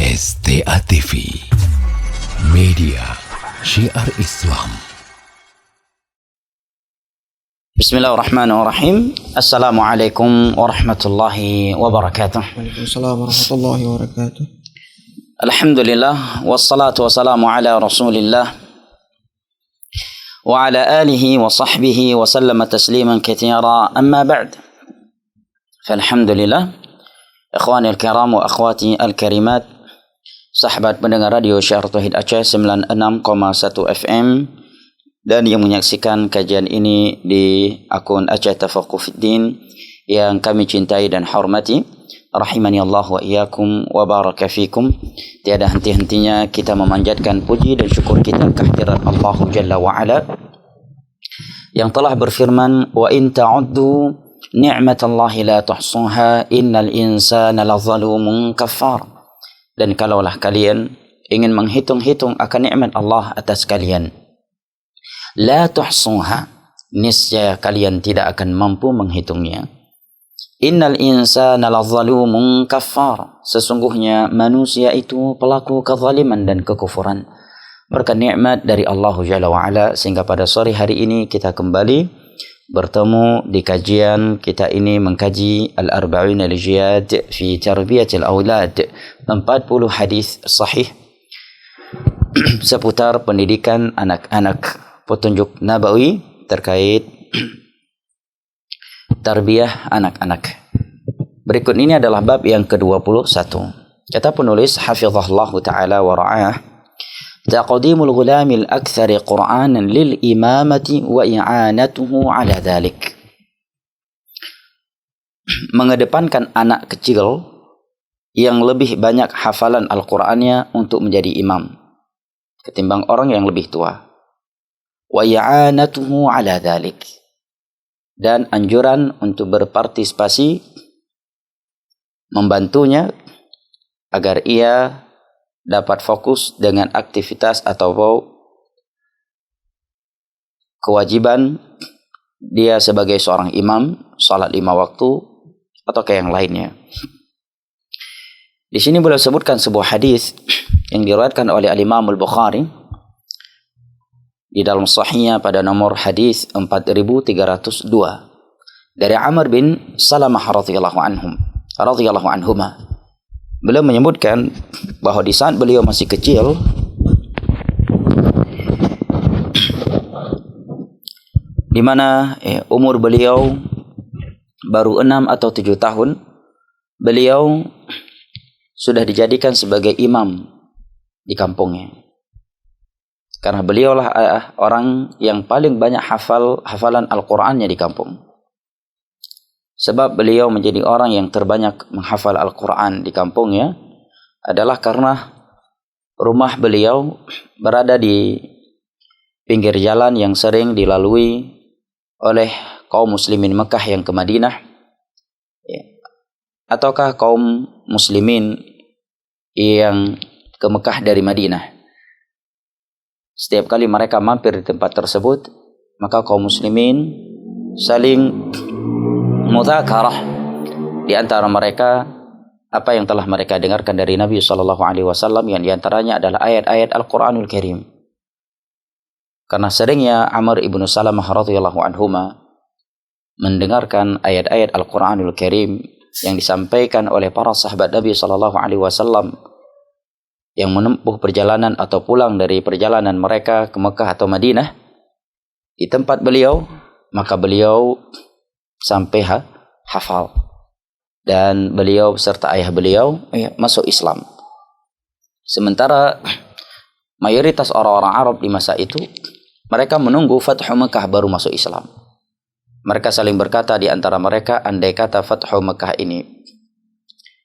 STA TV Media Syiar Islam. Bismillahirrahmanirrahim. Assalamualaikum warahmatullahi wabarakatuh. Waalaikumsalam warahmatullahi wabarakatuh. Alhamdulillah wassalatu wassalamu ala Rasulillah wa ala alihi wa sahbihi wa sallama tasliman katsira. Amma ba'd. Falhamdulillah, ikhwani al-kiram wa akhwati al-karimat, sahabat pendengar radio Syiar Tauhid Aceh 96,1 FM dan yang menyaksikan kajian ini di akun Aceh Tafaqquh Fiddin yang kami cintai dan hormati, rahimani Allah wa iyyakum wa baraka fikum. Tiada henti-hentinya kita memanjatkan puji dan syukur kita kehadirat Allah Jalla wa Ala yang telah berfirman, wa in ta'uddu ni'matallahi la tuhsuha innal insana lazalumun kafar. Dan kalaulah kalian ingin menghitung-hitung akan nikmat Allah atas kalian, la tuhsuha, niscaya kalian tidak akan mampu menghitungnya. Innal insana lazalumun kafar, sesungguhnya manusia itu pelaku kezaliman dan kekufuran. Berkat nikmat dari Allah Jalla wa Ala sehingga pada sore hari ini kita kembali bertemu di kajian kita ini mengkaji Al-Arba'in Al-Jiyad fi Tarbiyatil Aulad, 40 hadis sahih seputar pendidikan anak-anak, petunjuk nabawi terkait tarbiyah anak-anak. Berikut ini adalah bab yang ke-21. Kata penulis hafizahullahu ta'ala wa ra'ah, taqdimul ghulamil aktsari Qur'anan lil imamati wa i'anatuhu ala dhalik. Mengedepankan anak kecil yang lebih banyak hafalan Al-Qur'annya untuk menjadi imam ketimbang orang yang lebih tua. Wa i'anatuhu ala dhalik, dan anjuran untuk berpartisipasi membantunya agar ia dapat fokus dengan aktivitas atau kewajiban dia sebagai seorang imam, salat 5 waktu atau ke yang lainnya. Di sini beliau sebutkan sebuah hadis yang diriwayatkan oleh Al-Imam Al-Bukhari di dalam sahihnya pada nomor hadis 4302 dari Amr bin Salamah radhiyallahu anhuma. Beliau menyebutkan bahwa di saat beliau masih kecil, di mana umur beliau baru 6 atau 7 tahun, beliau sudah dijadikan sebagai imam di kampungnya. Karena beliaulah orang yang paling banyak hafalan Al-Qur'annya di kampung. Sebab beliau menjadi orang yang terbanyak menghafal Al-Quran di kampungnya adalah karena rumah beliau berada di pinggir jalan yang sering dilalui oleh kaum muslimin Mekah yang ke Madinah, ataukah kaum muslimin yang ke Mekah dari Madinah. Setiap kali mereka mampir di tempat tersebut, maka kaum muslimin saling mudzakarah di antara mereka apa yang telah mereka dengarkan dari Nabi SAW, yang diantaranya adalah ayat-ayat Al-Quranul Karim. Karena seringnya Amr ibn Salamah radhiyallahu anhuma mendengarkan ayat-ayat Al-Quranul Karim yang disampaikan oleh para sahabat Nabi SAW yang menempuh perjalanan atau pulang dari perjalanan mereka ke Mekah atau Madinah di tempat beliau, maka beliau sampai hafal, dan beliau beserta ayah beliau masuk Islam. Sementara mayoritas orang-orang Arab di masa itu, mereka menunggu Fathu Mekah baru masuk Islam. Mereka saling berkata di antara mereka, andai kata Fathu Mekah ini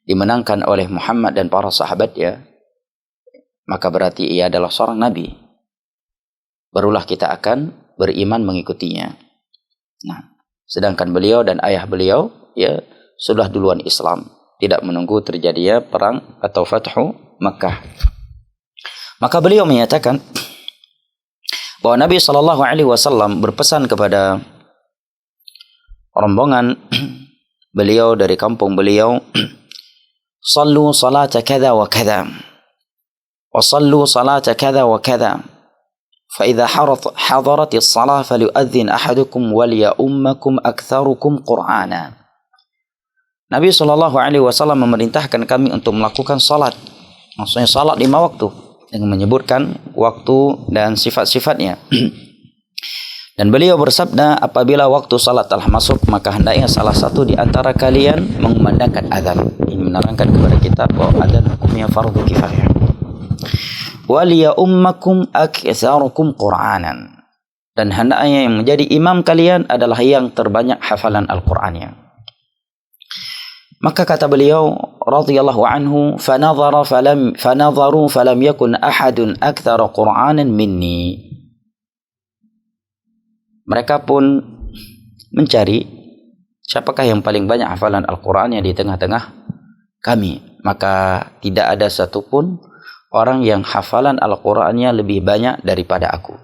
dimenangkan oleh Muhammad dan para sahabatnya, maka berarti ia adalah seorang nabi, barulah kita akan beriman mengikutinya. Nah, sedangkan beliau dan ayah beliau sudah duluan Islam, tidak menunggu terjadinya perang atau Fathu Makkah. Maka beliau menyatakan bahwa Nabi SAW berpesan kepada rombongan beliau dari kampung beliau, sallu salata kada wa kada, وصلوا صلاة كذا وكذا فإذا حضرت الصلاة فليؤذن أحدكم وليؤمكم أكثركم قرآنا. Nabi SAW memerintahkan kami untuk melakukan salat, maksudnya salat 5 waktu, dengan menyebutkan waktu dan sifat-sifatnya. Dan beliau bersabda, apabila waktu salat telah masuk, maka hendaknya salah satu di antara kalian mengumandangkan azan. Ini menerangkan kepada kita bahwa azan hukumnya fardu kifayah. Waliyummakum aktsarukum Qur'anan. Dan hendaknya yang menjadi imam kalian adalah yang terbanyak hafalan Al-Qur'annya. Maka kata beliau radhiyallahu anhu, fanadharu falam yakun ahadun aktsara Qur'anan minni. Mereka pun mencari siapakah yang paling banyak hafalan Al-Qur'annya di tengah-tengah kami. Maka tidak ada satupun orang yang hafalan Al-Qur'annya lebih banyak daripada aku.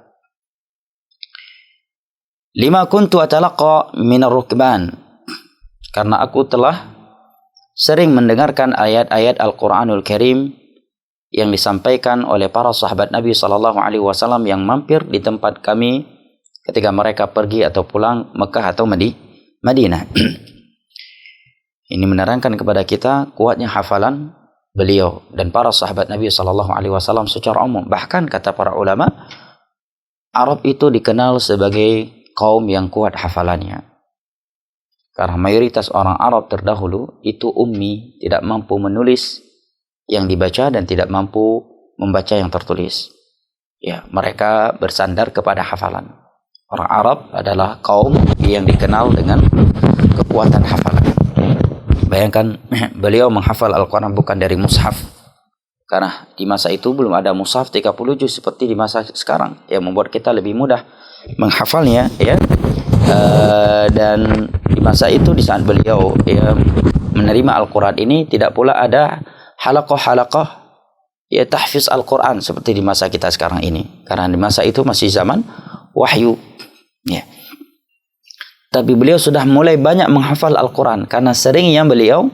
Lima kuntu atalaqa minar rukban, karena aku telah sering mendengarkan ayat-ayat Al-Quranul Karim yang disampaikan oleh para sahabat Nabi SAW yang mampir di tempat kami ketika mereka pergi atau pulang Mekah atau Madinah. Ini menerangkan kepada kita kuatnya hafalan beliau dan para sahabat Nabi SAW secara umum. Bahkan kata para ulama, Arab itu dikenal sebagai kaum yang kuat hafalannya. Karena mayoritas orang Arab terdahulu itu ummi, tidak mampu menulis yang dibaca dan tidak mampu membaca yang tertulis. Ya, mereka bersandar kepada hafalan. Orang Arab adalah kaum yang dikenal dengan kekuatan hafalan. Bayangkan beliau menghafal Al-Quran bukan dari mushaf. Karena di masa itu belum ada mushaf 30 juz seperti di masa sekarang, yang membuat kita lebih mudah menghafalnya, ya. Dan di masa itu, di saat beliau menerima Al-Quran ini, tidak pula ada halaqah-halaqah tahfiz Al-Quran seperti di masa kita sekarang ini. Karena di masa itu masih zaman wahyu, ya. Tapi beliau sudah mulai banyak menghafal Al-Quran karena seringnya beliau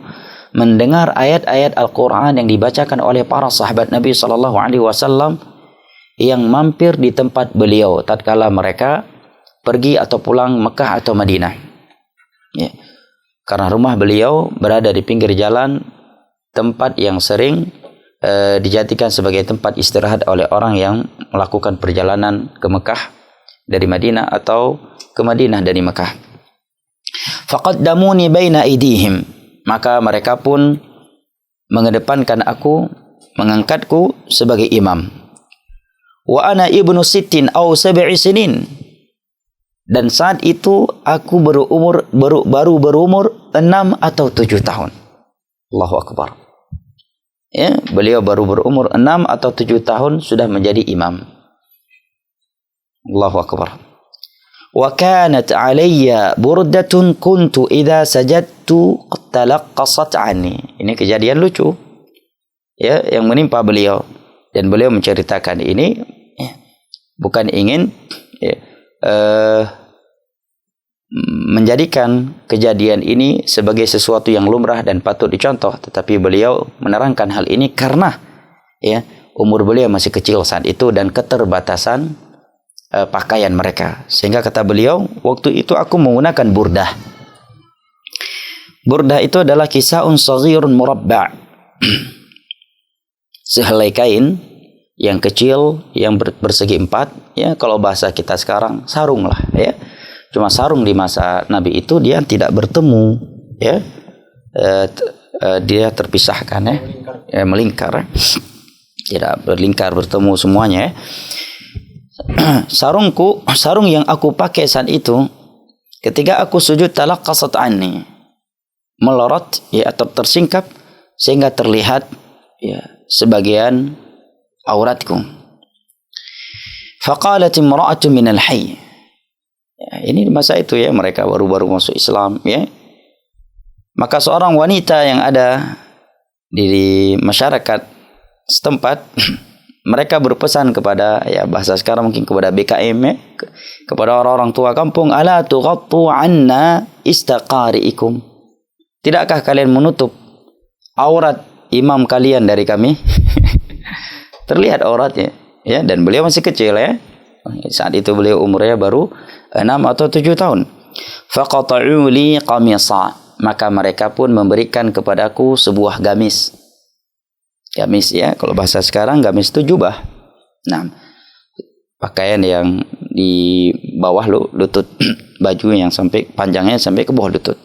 mendengar ayat-ayat Al-Quran yang dibacakan oleh para sahabat Nabi SAW yang mampir di tempat beliau tatkala mereka pergi atau pulang Mekah atau Madinah, ya. Karena rumah beliau berada di pinggir jalan, tempat yang sering dijadikan sebagai tempat istirahat oleh orang yang melakukan perjalanan ke Mekah dari Madinah atau ke Madinah dari Mekah. Faqaddamuni baina aydihim, maka mereka pun mengedepankan aku, mengangkatku sebagai imam. Wa ana ibnu sittin aw sab'i sinin, dan saat itu aku baru berumur 6 atau 7 tahun. Allahu Akbar. Ya, beliau baru berumur 6 atau 7 tahun sudah menjadi imam. Allahu Akbar. Wa kanat alayya burdatun kuntu idza sajadtu talaqqasat anni. Ini kejadian lucu, ya, yang menimpa beliau, dan beliau menceritakan ini bukan ingin menjadikan kejadian ini sebagai sesuatu yang lumrah dan patut dicontoh, tetapi beliau menerangkan hal ini karena umur beliau masih kecil saat itu dan keterbatasan pakaian mereka, sehingga kata beliau, waktu itu aku menggunakan burdah. Burdah itu adalah kisahun saghirun murabba', sehelai kain yang kecil yang bersegi 4, ya. Kalau bahasa kita sekarang sarung lah, ya. Cuma sarung di masa Nabi itu dia tidak bertemu, ya. Dia terpisahkan, ya, melingkar, tidak berlingkar bertemu semuanya, ya. Sarung yang aku pakai saat itu ketika aku sujud talaqqasat anni, melorot, ya, atau tersingkap sehingga terlihat, ya, sebagian auratku. Faqalat imra'atu minal hayy, ya, ini masa itu, ya, mereka baru-baru masuk Islam, ya. Maka seorang wanita yang ada di masyarakat setempat mereka berpesan kepada, ya, bahasa sekarang mungkin kepada BKM, ya, kepada orang-orang tua kampung, ala tughattu anna istaqari'ikum, tidakkah kalian menutup aurat imam kalian dari kami? terlihat auratnya, ya, dan beliau masih kecil ya. Saat itu beliau umurnya baru 6 atau 7 tahun. Faqata'u li qamisa, maka mereka pun memberikan kepadaku sebuah gamis. Gamis ya, kalau bahasa sekarang gamis itu jubah. Nah, pakaian yang di bawah lutut, baju yang sampai panjangnya sampai ke bawah lutut.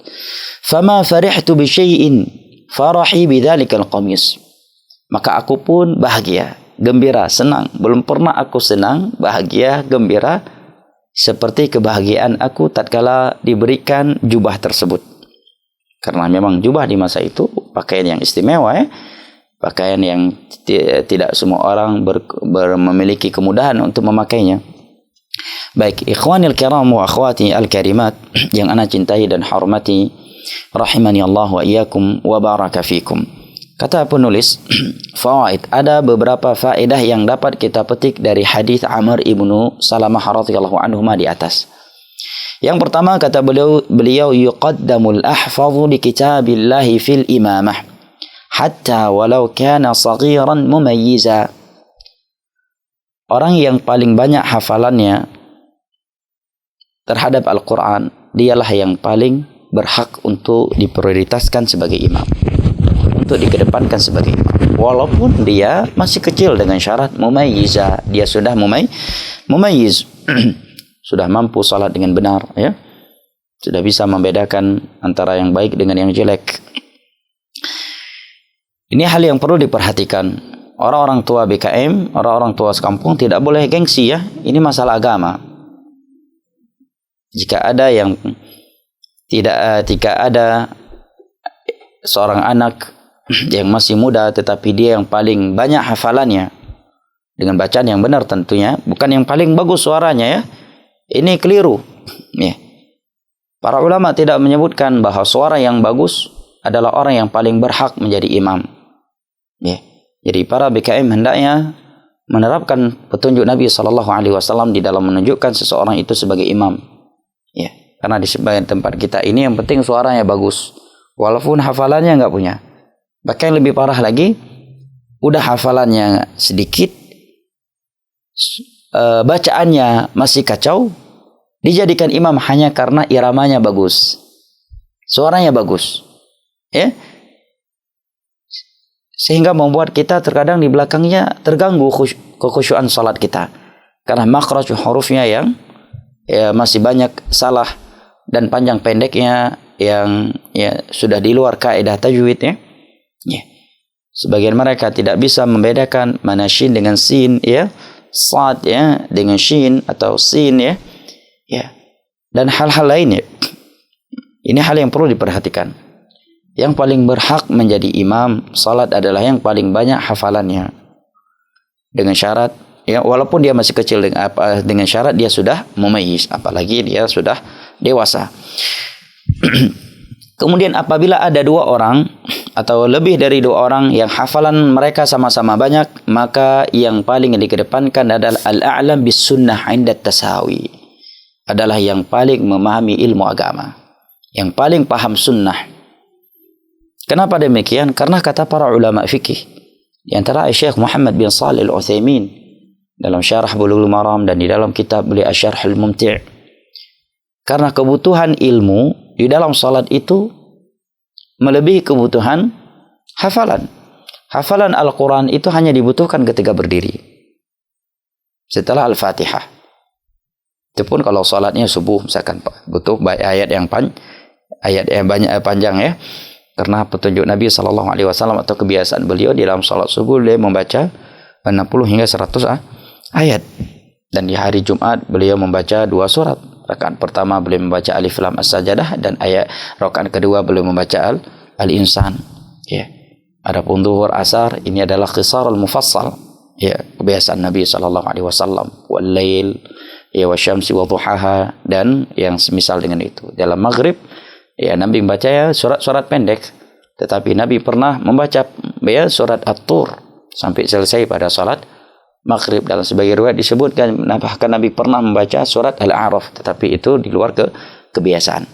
Fama farihtu bi syai'in farahi bidzalikal qamis. Maka aku pun bahagia, gembira, senang. Belum pernah aku senang, bahagia, gembira seperti kebahagiaan aku tatkala diberikan jubah tersebut. Karena memang jubah di masa itu pakaian yang istimewa ya. Pakaian yang tidak semua orang memiliki kemudahan untuk memakainya. Baik, ikhwanil kiram wa akhwati al-karimat yang ana cintai dan hormati, rahimani Allah wa iyyakum wa baraka fikum. Kata penulis, fawaid, ada beberapa faedah yang dapat kita petik dari hadis Amr ibnu Salamah radhiyallahu anhu di atas. Yang pertama kata beliau yuqaddamul ahfazu li kitabillahi fil imamah hatta walau kana saghiran mumayyiza. Orang yang paling banyak hafalannya terhadap Al-Quran, dialah yang paling berhak untuk diprioritaskan sebagai imam, untuk dikedepankan sebagai imam, walaupun dia masih kecil dengan syarat mumayyiza. Dia sudah mumayyiz sudah mampu salat dengan benar ya, sudah bisa membedakan antara yang baik dengan yang jelek. Ini hal yang perlu diperhatikan. Orang-orang tua BKM, orang-orang tua sekampung tidak boleh gengsi ya, ini masalah agama. Jika ada seorang anak yang masih muda tetapi dia yang paling banyak hafalannya dengan bacaan yang benar tentunya, bukan yang paling bagus suaranya ya, ini keliru ya. Para ulama tidak menyebutkan bahwa suara yang bagus adalah orang yang paling berhak menjadi imam ya. Jadi para BKM hendaknya menerapkan petunjuk Nabi SAW di dalam menunjukkan seseorang itu sebagai imam ya. Karena di sebagian tempat kita ini yang penting suaranya bagus, walaupun hafalannya nggak punya. Bahkan lebih parah lagi, udah hafalannya sedikit, bacaannya masih kacau, dijadikan imam hanya karena iramanya bagus, suaranya bagus ya, sehingga membuat kita terkadang di belakangnya terganggu kekhusyuan salat kita karena makhraj hurufnya yang ya masih banyak salah dan panjang pendeknya yang ya sudah di luar kaidah tajwid ya. Ya. Sebagian mereka tidak bisa membedakan mana shin dengan sin ya, sad ya dengan shin atau sin ya. Ya. Dan hal-hal lainnya. Ini hal yang perlu diperhatikan. Yang paling berhak menjadi imam salat adalah yang paling banyak hafalannya. Dengan syarat ya, walaupun dia masih kecil, dengan syarat dia sudah mumayyiz, apalagi dia sudah dewasa. Kemudian apabila ada 2 orang atau lebih dari 2 orang yang hafalan mereka sama-sama banyak, maka yang paling dikedepankan adalah al-a'lam bis sunnah 'inda tasawi, adalah yang paling memahami ilmu agama, yang paling paham sunnah. Kenapa demikian? Karena kata para ulama fikih, di antara Syekh Muhammad bin Shalih Al-Utsaimin dalam Syarah Bulughul Maram dan di dalam kitab beliau Asy-Syarh Al-Mumti', karena kebutuhan ilmu di dalam salat itu melebihi kebutuhan hafalan. Hafalan Al-Quran itu hanya dibutuhkan ketika berdiri setelah Al-Fatihah. Itu pun kalau salatnya subuh misalkan butuh ayat yang banyak panjang ya. Karena petunjuk Nabi SAW atau kebiasaan beliau di dalam salat subuh, beliau membaca 60 hingga 100 ayat. Dan di hari Jumat beliau membaca 2 surat. Rakaat pertama beliau membaca Alif Lam As-Sajdah, dan rakaat kedua beliau membaca Al-Insan. Ya. Adapun zuhur asar ini adalah qisar al-mufassal. Ya, kebiasaan Nabi SAW. Wal lail ya wasyamsi wa duhaha, dan yang semisal dengan itu. Dalam maghrib ya Nabi membaca ya surat-surat pendek, tetapi Nabi pernah membaca ya surat At-Tur sampai selesai pada salat maghrib. Dalam sebagian riwayat disebutkan bahkan Nabi pernah membaca surat Al-A'raf, tetapi itu di luar kebiasaan.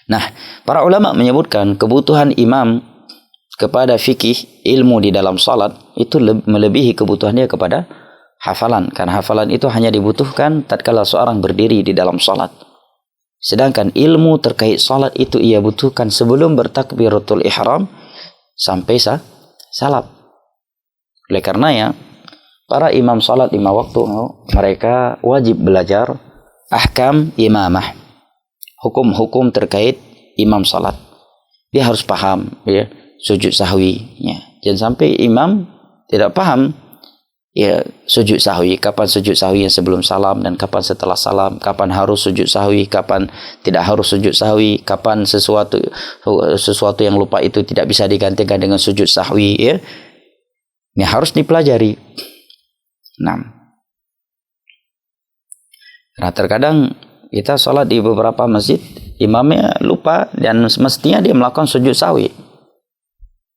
Nah, para ulama menyebutkan kebutuhan imam kepada fikih, ilmu di dalam salat itu melebihi kebutuhan dia kepada hafalan, karena hafalan itu hanya dibutuhkan tatkala seorang berdiri di dalam salat. Sedangkan ilmu terkait salat itu ia butuhkan sebelum bertakbiratul ihram sampai salam. Oleh karenanya para imam salat 5 waktu mereka wajib belajar ahkam imamah, hukum-hukum terkait imam salat. Dia harus paham ya sujud sahwi ya. Jangan sampai imam tidak paham ya sujud sahwi, kapan sujud sahwi yang sebelum salam dan kapan setelah salam, kapan harus sujud sahwi, kapan tidak harus sujud sahwi, kapan sesuatu yang lupa itu tidak bisa digantikan dengan sujud sahwi ya. Ini harus dipelajari. 6. Nah, terkadang kita sholat di beberapa masjid, imamnya lupa dan mestinya dia melakukan sujud sahwi.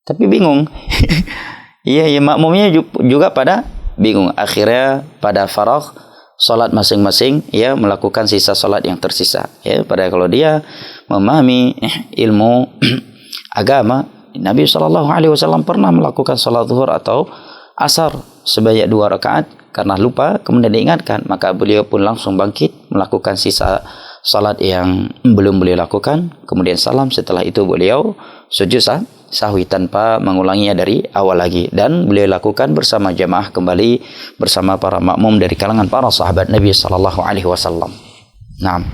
Tapi bingung. Iya, makmumnya juga pada bingung. Akhirnya pada faragh sholat masing-masing ya melakukan sisa sholat yang tersisa. Ya, padahal kalau dia memahami ilmu agama, Nabi SAW pernah melakukan sholat zuhur atau asar sebanyak 2 rakaat karena lupa, kemudian diingatkan, maka beliau pun langsung bangkit melakukan sisa salat yang belum beliau lakukan, kemudian salam. Setelah itu beliau sujud sahwi tanpa mengulanginya dari awal lagi, dan beliau lakukan bersama jamaah kembali bersama para makmum dari kalangan para sahabat Nabi sallallahu alaihi wasallam. Naam.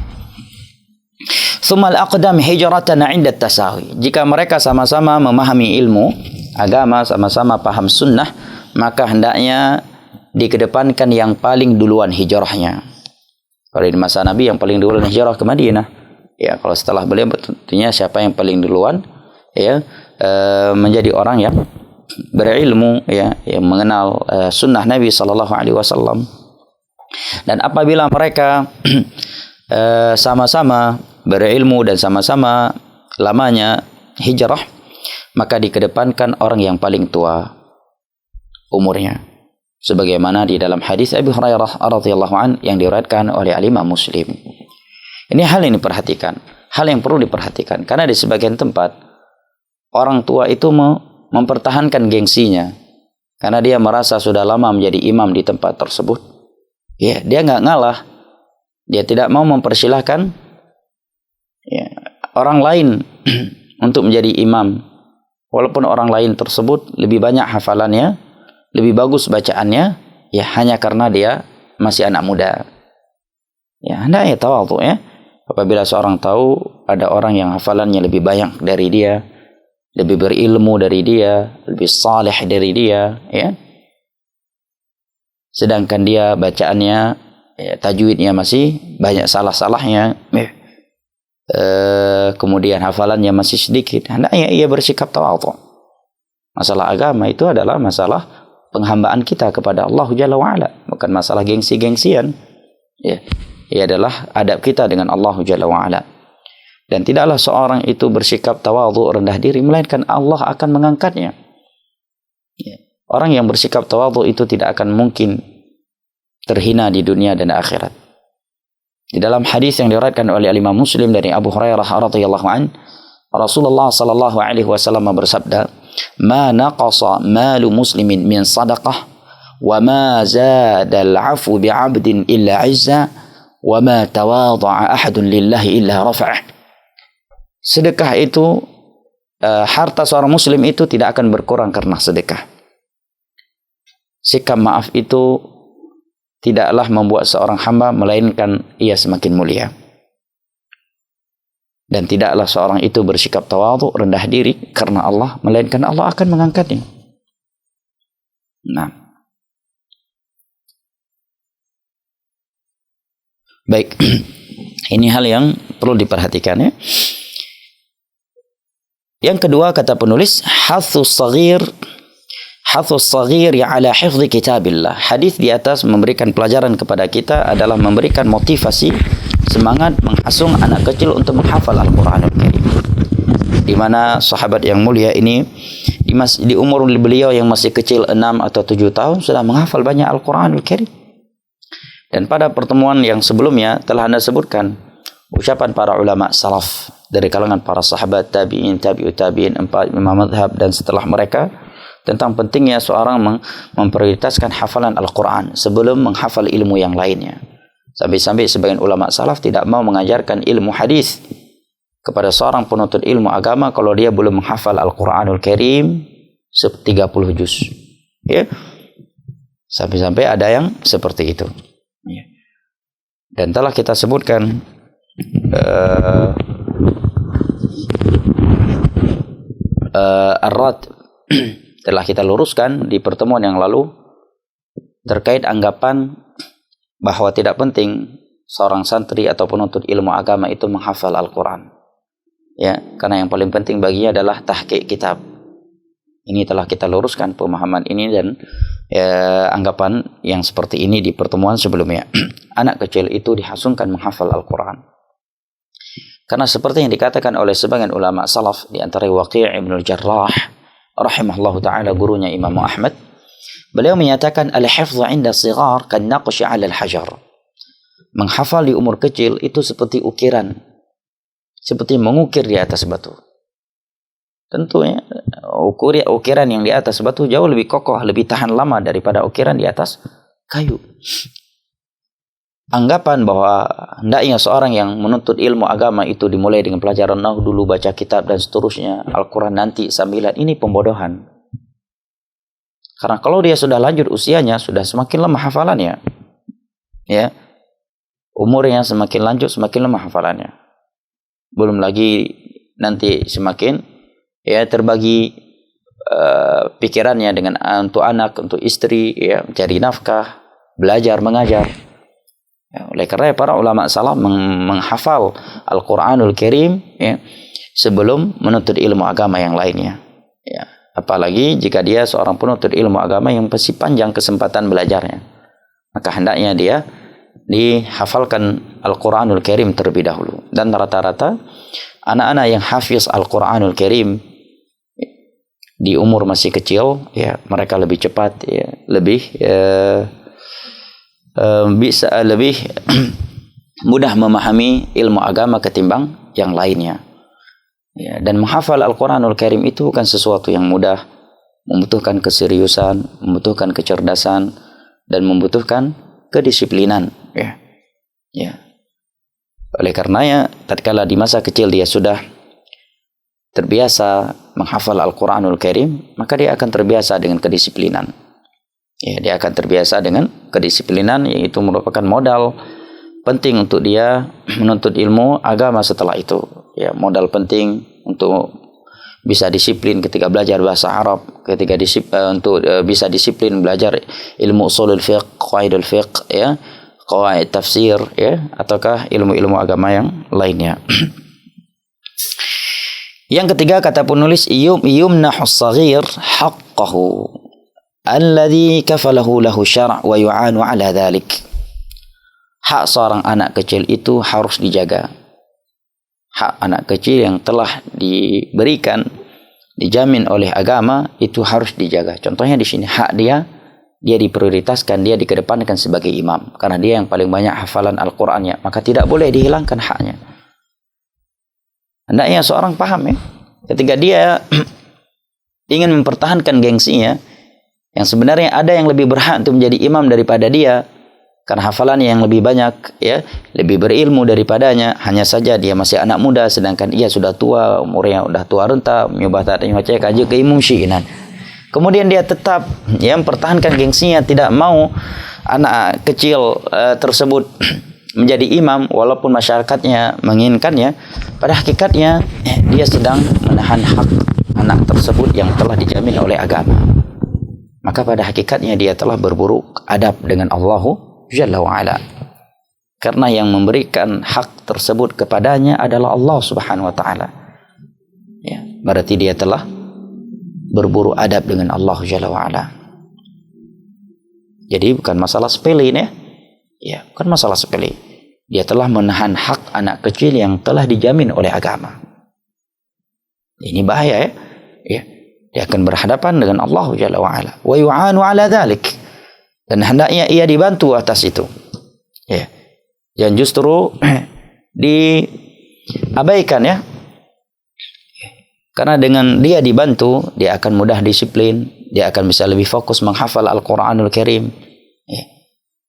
Tsumma al-aqdam hijratan 'inda at-tasawi. Jika mereka sama-sama memahami ilmu agama, sama-sama paham sunnah, maka hendaknya dikedepankan yang paling duluan hijrahnya. Kalau di masa Nabi yang paling duluan hijrah ke Madinah. Ya, kalau setelah beliau tentunya siapa yang paling duluan ya menjadi orang yang berilmu ya, yang mengenal sunnah Nabi sallallahu alaihi wasallam. Dan apabila mereka sama-sama berilmu dan sama-sama lamanya hijrah, maka dikedepankan orang yang paling tua umurnya, sebagaimana di dalam hadis Abu Hurairah radhiyallahu an yang diriwayatkan oleh Imam Muslim. Ini hal yang diperhatikan, hal yang perlu diperhatikan, karena di sebagian tempat orang tua itu mempertahankan gengsinya karena dia merasa sudah lama menjadi imam di tempat tersebut. Ya, dia nggak ngalah, dia tidak mau mempersilahkan ya, orang lain untuk menjadi imam, walaupun orang lain tersebut lebih banyak hafalannya, lebih bagus bacaannya, ya hanya karena dia masih anak muda. Ya, hendaknya tawadhu ya. Apabila seorang tahu ada orang yang hafalannya lebih banyak dari dia, lebih berilmu dari dia, lebih saleh dari dia, ya. Sedangkan dia bacaannya, ya, tajwidnya masih banyak salah-salahnya, kemudian hafalannya masih sedikit, hendaknya ia bersikap tawadhu. Masalah agama itu adalah masalah penghambaan kita kepada Allah Jalla wa'ala, bukan masalah gengsi-gengsian. Ya, ia adalah adab kita dengan Allah Jalla wa'ala. Dan tidaklah seorang itu bersikap tawadhu, rendah diri, melainkan Allah akan mengangkatnya. Ya. Orang yang bersikap tawadhu itu tidak akan mungkin terhina di dunia dan akhirat. Di dalam hadis yang diriwayatkan oleh Imam Muslim dari Abu Hurairah radhiyallahu an, Rasulullah sallallahu alaihi wasallam bersabda, "Ma naqasa malu muslimin min sadaqah wa ma zada al-'afwu bi'abdin illa 'izza wa ma tawadha'a ahadun lillahi illa rafa'ah." Sedekah itu, harta seorang muslim itu tidak akan berkurang karena sedekah. Sikap maaf itu tidaklah membuat seorang hamba melainkan ia semakin mulia. Dan tidaklah seorang itu bersikap tawadhu, rendah diri karena Allah, melainkan Allah akan mengangkatnya. Nah, baik, ini hal yang perlu diperhatikan ya. Yang kedua, kata penulis, hathus saghir ya ala hifdhi kitabillah. Hadis di atas memberikan pelajaran kepada kita adalah memberikan motivasi, semangat menghasung anak kecil untuk menghafal Al-Qur'anul Karim. Di mana sahabat yang mulia ini di umur beliau yang masih kecil 6 atau 7 tahun sudah menghafal banyak Al-Qur'anul Karim. Dan pada pertemuan yang sebelumnya telah Anda sebutkan ucapan para ulama salaf dari kalangan para sahabat, tabi'in, tabi'ut tabi'in, 4 imam mazhab dan setelah mereka, tentang pentingnya seorang memprioritaskan hafalan Al-Quran sebelum menghafal ilmu yang lainnya. Sampai-sampai sebagian ulama salaf tidak mau mengajarkan ilmu hadis kepada seorang penuntut ilmu agama kalau dia belum menghafal Al-Quranul Karim 30 juz. Ya. Sampai-sampai ada yang seperti itu. Ya. Dan telah kita sebutkan ar-rad telah kita luruskan di pertemuan yang lalu terkait anggapan bahwa tidak penting seorang santri atau penuntut ilmu agama itu menghafal Al-Quran. Ya, karena yang paling penting baginya adalah tahqiq kitab. Ini telah kita luruskan pemahaman ini dan anggapan yang seperti ini di pertemuan sebelumnya. Anak kecil itu dihasunkan menghafal Al-Quran. Karena seperti yang dikatakan oleh sebagian ulama salaf, di antara Waqi' ibn al-Jarrah rahimahullahu ta'ala, gurunya Imam Ahmad, beliau menyatakan al-hifdhu 'inda sighar kan naqshi 'ala al-hajar. Menghafal di umur kecil itu seperti ukiran, seperti mengukir di atas batu. Tentunya ukiran yang di atas batu jauh lebih kokoh, lebih tahan lama daripada ukiran di atas kayu. Anggapan bahwa hendaknya seorang yang menuntut ilmu agama itu dimulai dengan pelajaran nahwu dulu, baca kitab dan seterusnya, Al-Quran nanti sambilan, ini pembodohan. Karena kalau dia sudah lanjut usianya, sudah semakin lemah hafalannya. Ya. Umurnya semakin lanjut, semakin lemah hafalannya. Belum lagi nanti semakin terbagi pikirannya dengan untuk anak, untuk istri, ya, mencari nafkah, belajar, mengajar. Ya, oleh karena para ulama salaf menghafal Al-Quranul Karim sebelum menuntut ilmu agama yang lainnya. Ya, apalagi jika dia seorang penuntut ilmu agama yang masih panjang kesempatan belajarnya, maka hendaknya dia dihafalkan Al-Quranul Karim terlebih dahulu. Dan rata-rata anak-anak yang hafiz Al-Quranul Karim di umur masih kecil, ya, mereka lebih cepat, ya, bisa lebih mudah memahami ilmu agama ketimbang yang lainnya. Ya, dan menghafal Al-Quranul Karim itu bukan sesuatu yang mudah, membutuhkan keseriusan, membutuhkan kecerdasan, dan membutuhkan kedisiplinan. Ya. Ya. Oleh karenanya, tatkala di masa kecil dia sudah terbiasa menghafal Al-Quranul Karim, maka dia akan terbiasa dengan kedisiplinan. Ya, dia akan terbiasa dengan kedisiplinan, yaitu merupakan modal penting untuk dia menuntut ilmu agama setelah itu. Ya, modal penting untuk bisa disiplin ketika belajar bahasa Arab, ketika untuk bisa disiplin belajar ilmu ushulul fiqh, qawaidul fiqh, ya, qawaid tafsir, ya, ataukah ilmu-ilmu agama yang lainnya. Yang ketiga, kata penulis, yumnahus saghir haqqahu alladhi kafalahu lahu syara' wa yu'anu ala dhalik. Hak seorang anak kecil itu harus dijaga. Hak anak kecil yang telah diberikan, dijamin oleh agama, itu harus dijaga. Contohnya di sini, hak dia diprioritaskan, dia dikedepankan sebagai imam, karena dia yang paling banyak hafalan Al-Qur'annya, maka tidak boleh dihilangkan haknya. Hendaknya seorang paham, ya, ketika dia ingin mempertahankan gengsinya, yang sebenarnya ada yang lebih berhak untuk menjadi imam daripada dia, karena hafalannya yang lebih banyak, ya, lebih berilmu daripadanya. Hanya saja dia masih anak muda, sedangkan ia sudah tua, umurnya sudah tua renta, nyubat kaji ke imam syi'inan. Kemudian dia tetap, ya, mempertahankan gengsinya, tidak mau anak kecil tersebut menjadi imam walaupun masyarakatnya menginginkannya. Pada hakikatnya dia sedang menahan hak anak tersebut yang telah dijamin oleh agama. Maka pada hakikatnya dia telah berburuk adab dengan Allahu Jalla wa'ala. Karena yang memberikan hak tersebut kepadanya adalah Allah Subhanahu wa ta'ala. Ya, berarti dia telah berburuk adab dengan Allah Jalla wa'ala. Jadi bukan masalah sepele ini, ya, bukan masalah sepele. Dia telah menahan hak anak kecil yang telah dijamin oleh agama. Ini bahaya, ya. Ya. Dia akan berhadapan dengan Allah Jalla wa'ala. Wa yu'anu ala dhalik. Dan hendaknya ia dibantu atas itu. Ya. Yang justru diabaikan, ya, Karena dengan dia dibantu, dia akan mudah disiplin, dia akan bisa lebih fokus menghafal Al-Quranul Karim, ya.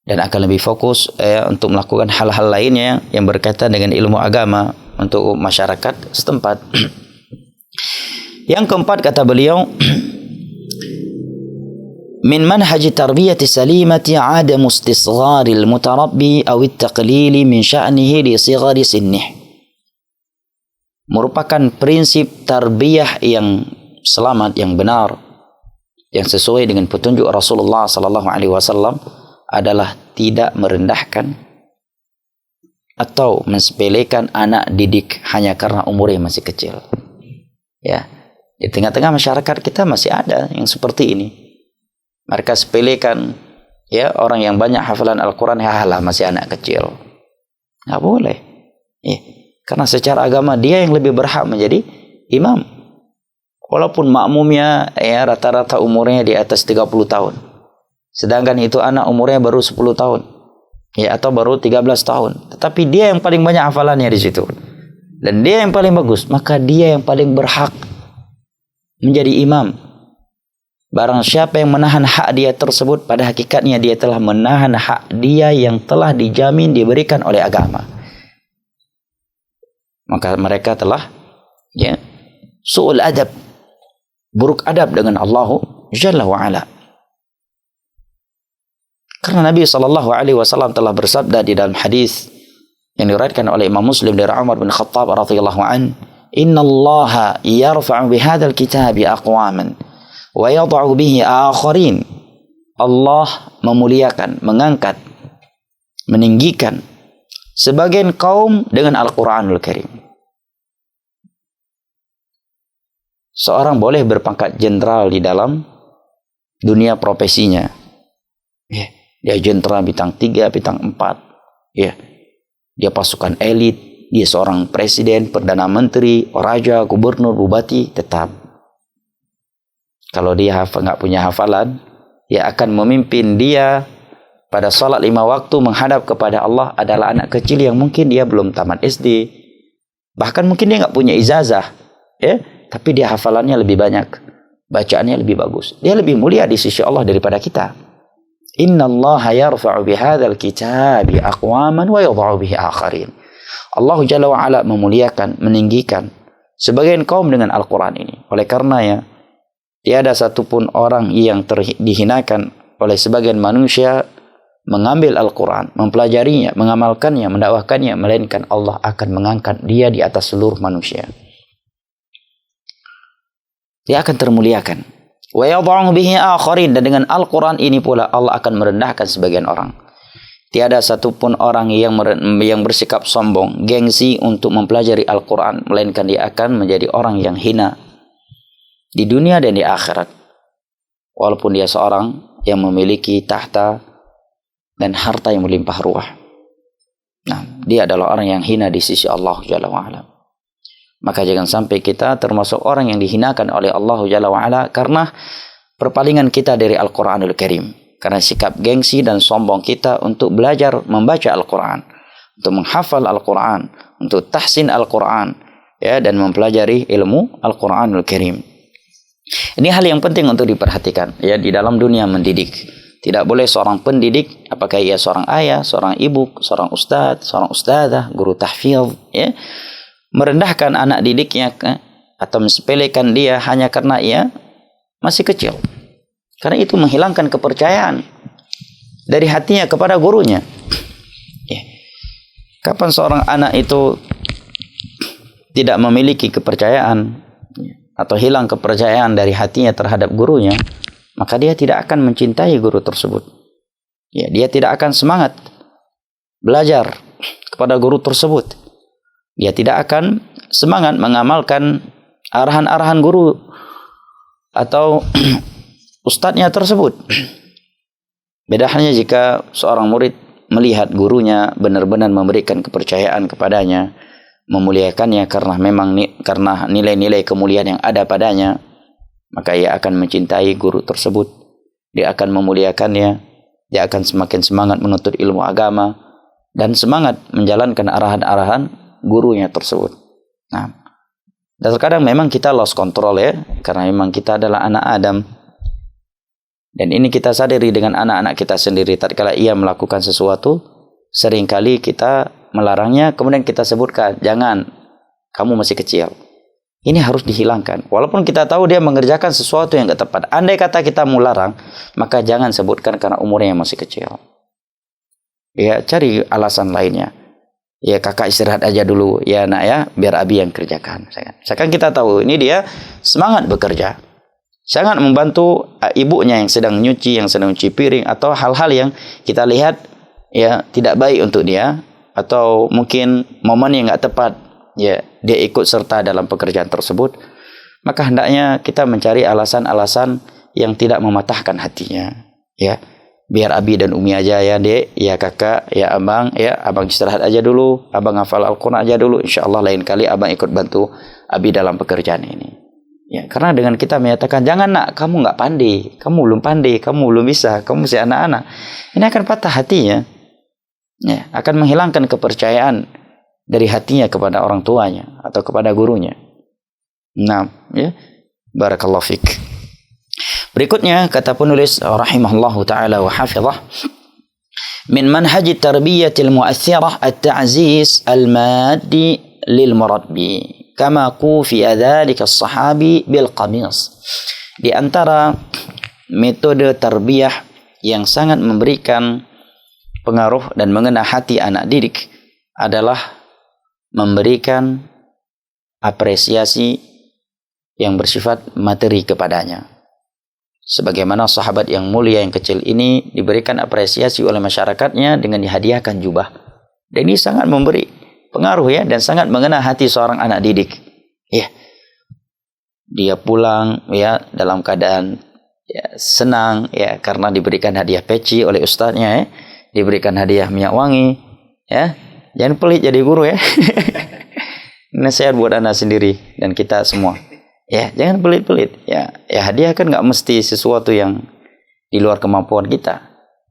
Dan akan lebih fokus untuk melakukan hal-hal lainnya yang berkaitan dengan ilmu agama untuk masyarakat setempat. Yang keempat kata beliau, min manhaji tarbiyati salimati adamu istisgharil mutarabbi aw at-taqlili min sya'nihi li sighari sinnih. Merupakan prinsip tarbiyah yang selamat, yang benar, yang sesuai dengan petunjuk Rasulullah sallallahu alaihi wasallam adalah tidak merendahkan atau mensepelekan anak didik hanya karena umurnya masih kecil. Ya, di tengah-tengah masyarakat kita masih ada yang seperti ini. Mereka sepelekan ya orang yang banyak hafalan Al-Quran, halah masih anak kecil. Nggak boleh. Ya, karena secara agama dia yang lebih berhak menjadi imam. Walaupun makmumnya ya rata-rata umurnya di atas 30 tahun. Sedangkan itu anak umurnya baru 10 tahun. Ya, atau baru 13 tahun. Tetapi dia yang paling banyak hafalannya di situ. Dan dia yang paling bagus, maka dia yang paling berhak menjadi imam. Barang siapa yang menahan hak dia tersebut, pada hakikatnya dia telah menahan hak dia yang telah dijamin diberikan oleh agama. Maka mereka telah ya su'ul adab, buruk adab dengan Allah Jalla wa Ala. Karena Nabi SAW telah bersabda di dalam hadis yang diriwayatkan oleh Imam Muslim dari Umar bin Khattab radhiyallahu an, "Inna Allah yarfa'u bihadzal kitabi aqwaman wa yad'u bihi akharin." Allah memuliakan, mengangkat, meninggikan sebagian kaum dengan Al-Qur'anul Karim. Seorang boleh berpangkat jenderal di dalam dunia profesinya. Ya. Dia jenderal bintang 3, bintang 4. Ya. Dia pasukan elit, dia seorang presiden, perdana menteri, raja, gubernur, bupati, tetap. Kalau dia nggak punya hafalan, dia akan memimpin dia pada salat 5 waktu menghadap kepada Allah adalah anak kecil yang mungkin dia belum tamat SD. Bahkan mungkin dia nggak punya ijazah. Ya, tapi dia hafalannya lebih banyak. Bacaannya lebih bagus. Dia lebih mulia di sisi Allah daripada kita. Inna Allah yarfa'u bihadzal kitabi aqwaman wa yadh'u bihi akharin. Allah Jalla wa Ala memuliakan, meninggikan sebagian kaum dengan Al-Quran ini. Oleh karenanya, tiada satupun orang yang dihinakan oleh sebagian manusia mengambil Al-Quran, mempelajarinya, mengamalkannya, mendakwahkannya, melainkan Allah akan mengangkat dia di atas seluruh manusia. Dia akan termuliakan. Wa yad'u bihi akharin, dan dengan Al-Quran ini pula Allah akan merendahkan sebagian orang. Tiada satupun orang yang bersikap sombong, gengsi untuk mempelajari Al-Quran, melainkan dia akan menjadi orang yang hina di dunia dan di akhirat. Walaupun dia seorang yang memiliki tahta dan harta yang melimpah ruah. Nah, dia adalah orang yang hina di sisi Allah Jalla wa'ala. Maka jangan sampai kita termasuk orang yang dihinakan oleh Allah Jalla wa'ala karena perpalingan kita dari Al-Quranul Karim. Karena sikap gengsi dan sombong kita untuk belajar membaca Al-Quran, untuk menghafal Al-Quran, untuk tahsin Al-Quran, ya, dan mempelajari ilmu Al-Quranul Karim. Ini hal yang penting untuk diperhatikan ya di dalam dunia mendidik. Tidak boleh seorang pendidik, apakah ia seorang ayah, seorang ibu, seorang ustadz, seorang ustadzah, guru tahfidz, ya, merendahkan anak didiknya atau mensepelekan dia hanya karena ia masih kecil. Karena itu menghilangkan kepercayaan dari hatinya kepada gurunya. Ya. Kapan seorang anak itu tidak memiliki kepercayaan atau hilang kepercayaan dari hatinya terhadap gurunya, maka dia tidak akan mencintai guru tersebut. Ya, dia tidak akan semangat belajar kepada guru tersebut. Dia tidak akan semangat mengamalkan arahan-arahan guru atau ustadznya tersebut. Beda halnya jika seorang murid melihat gurunya benar-benar memberikan kepercayaan kepadanya, memuliakannya karena nilai-nilai kemuliaan yang ada padanya, maka ia akan mencintai guru tersebut. Dia akan memuliakannya, dia akan semakin semangat menuntut ilmu agama dan semangat menjalankan arahan-arahan gurunya tersebut. Nah, Dan terkadang memang kita lost control ya, karena memang kita adalah anak Adam. Dan ini kita sadari dengan anak-anak kita sendiri. Tatkala ia melakukan sesuatu, seringkali kita melarangnya, kemudian kita sebutkan, jangan, kamu masih kecil. Ini harus dihilangkan. Walaupun kita tahu dia mengerjakan sesuatu yang tidak tepat. Andai kata kita mau larang, maka jangan sebutkan karena umurnya yang masih kecil. Ya, cari alasan lainnya. Ya, kakak istirahat aja dulu, ya nak ya, biar abi yang kerjakan. Misalkan kita tahu ini dia semangat bekerja, sangat membantu ibunya yang sedang nyuci piring, atau hal-hal yang kita lihat ya tidak baik untuk dia, atau mungkin momen yang nggak tepat, ya dia ikut serta dalam pekerjaan tersebut, maka hendaknya kita mencari alasan-alasan yang tidak mematahkan hatinya, ya. Biar abi dan umi aja ya dek, ya kakak, ya abang istirahat aja dulu, abang hafal Al-Quran aja dulu, insyaallah lain kali abang ikut bantu abi dalam pekerjaan ini. Ya, karena dengan kita menyatakan, jangan nak, kamu nggak pandai, kamu belum bisa, kamu masih anak-anak, ini akan patah hatinya, ya, akan menghilangkan kepercayaan dari hatinya kepada orang tuanya atau kepada gurunya. Nah, ya, barakallahu fik. Berikutnya kata penulis rahimahullahu taala wa hafizah, min manhaj tarbiyatil mu'athirah at-ta'ziz al-maddi lil murabbi kama kufiya dzalika as-sahabi bil qamis. Di antara metode tarbiyah yang sangat memberikan pengaruh dan mengena hati anak didik adalah memberikan apresiasi yang bersifat materi kepadanya. Sebagaimana sahabat yang mulia yang kecil ini diberikan apresiasi oleh masyarakatnya dengan dihadiahkan jubah. Dan ini sangat memberi pengaruh ya, dan sangat mengena hati seorang anak didik. Ya. Dia pulang ya dalam keadaan ya, senang ya, karena diberikan hadiah peci oleh ustadznya ya. Diberikan hadiah minyak wangi ya. Jangan pelit jadi guru ya. Nasihat buat anak sendiri dan kita semua. Ya, jangan pelit-pelit. Ya, hadiah kan nggak mesti sesuatu yang di luar kemampuan kita.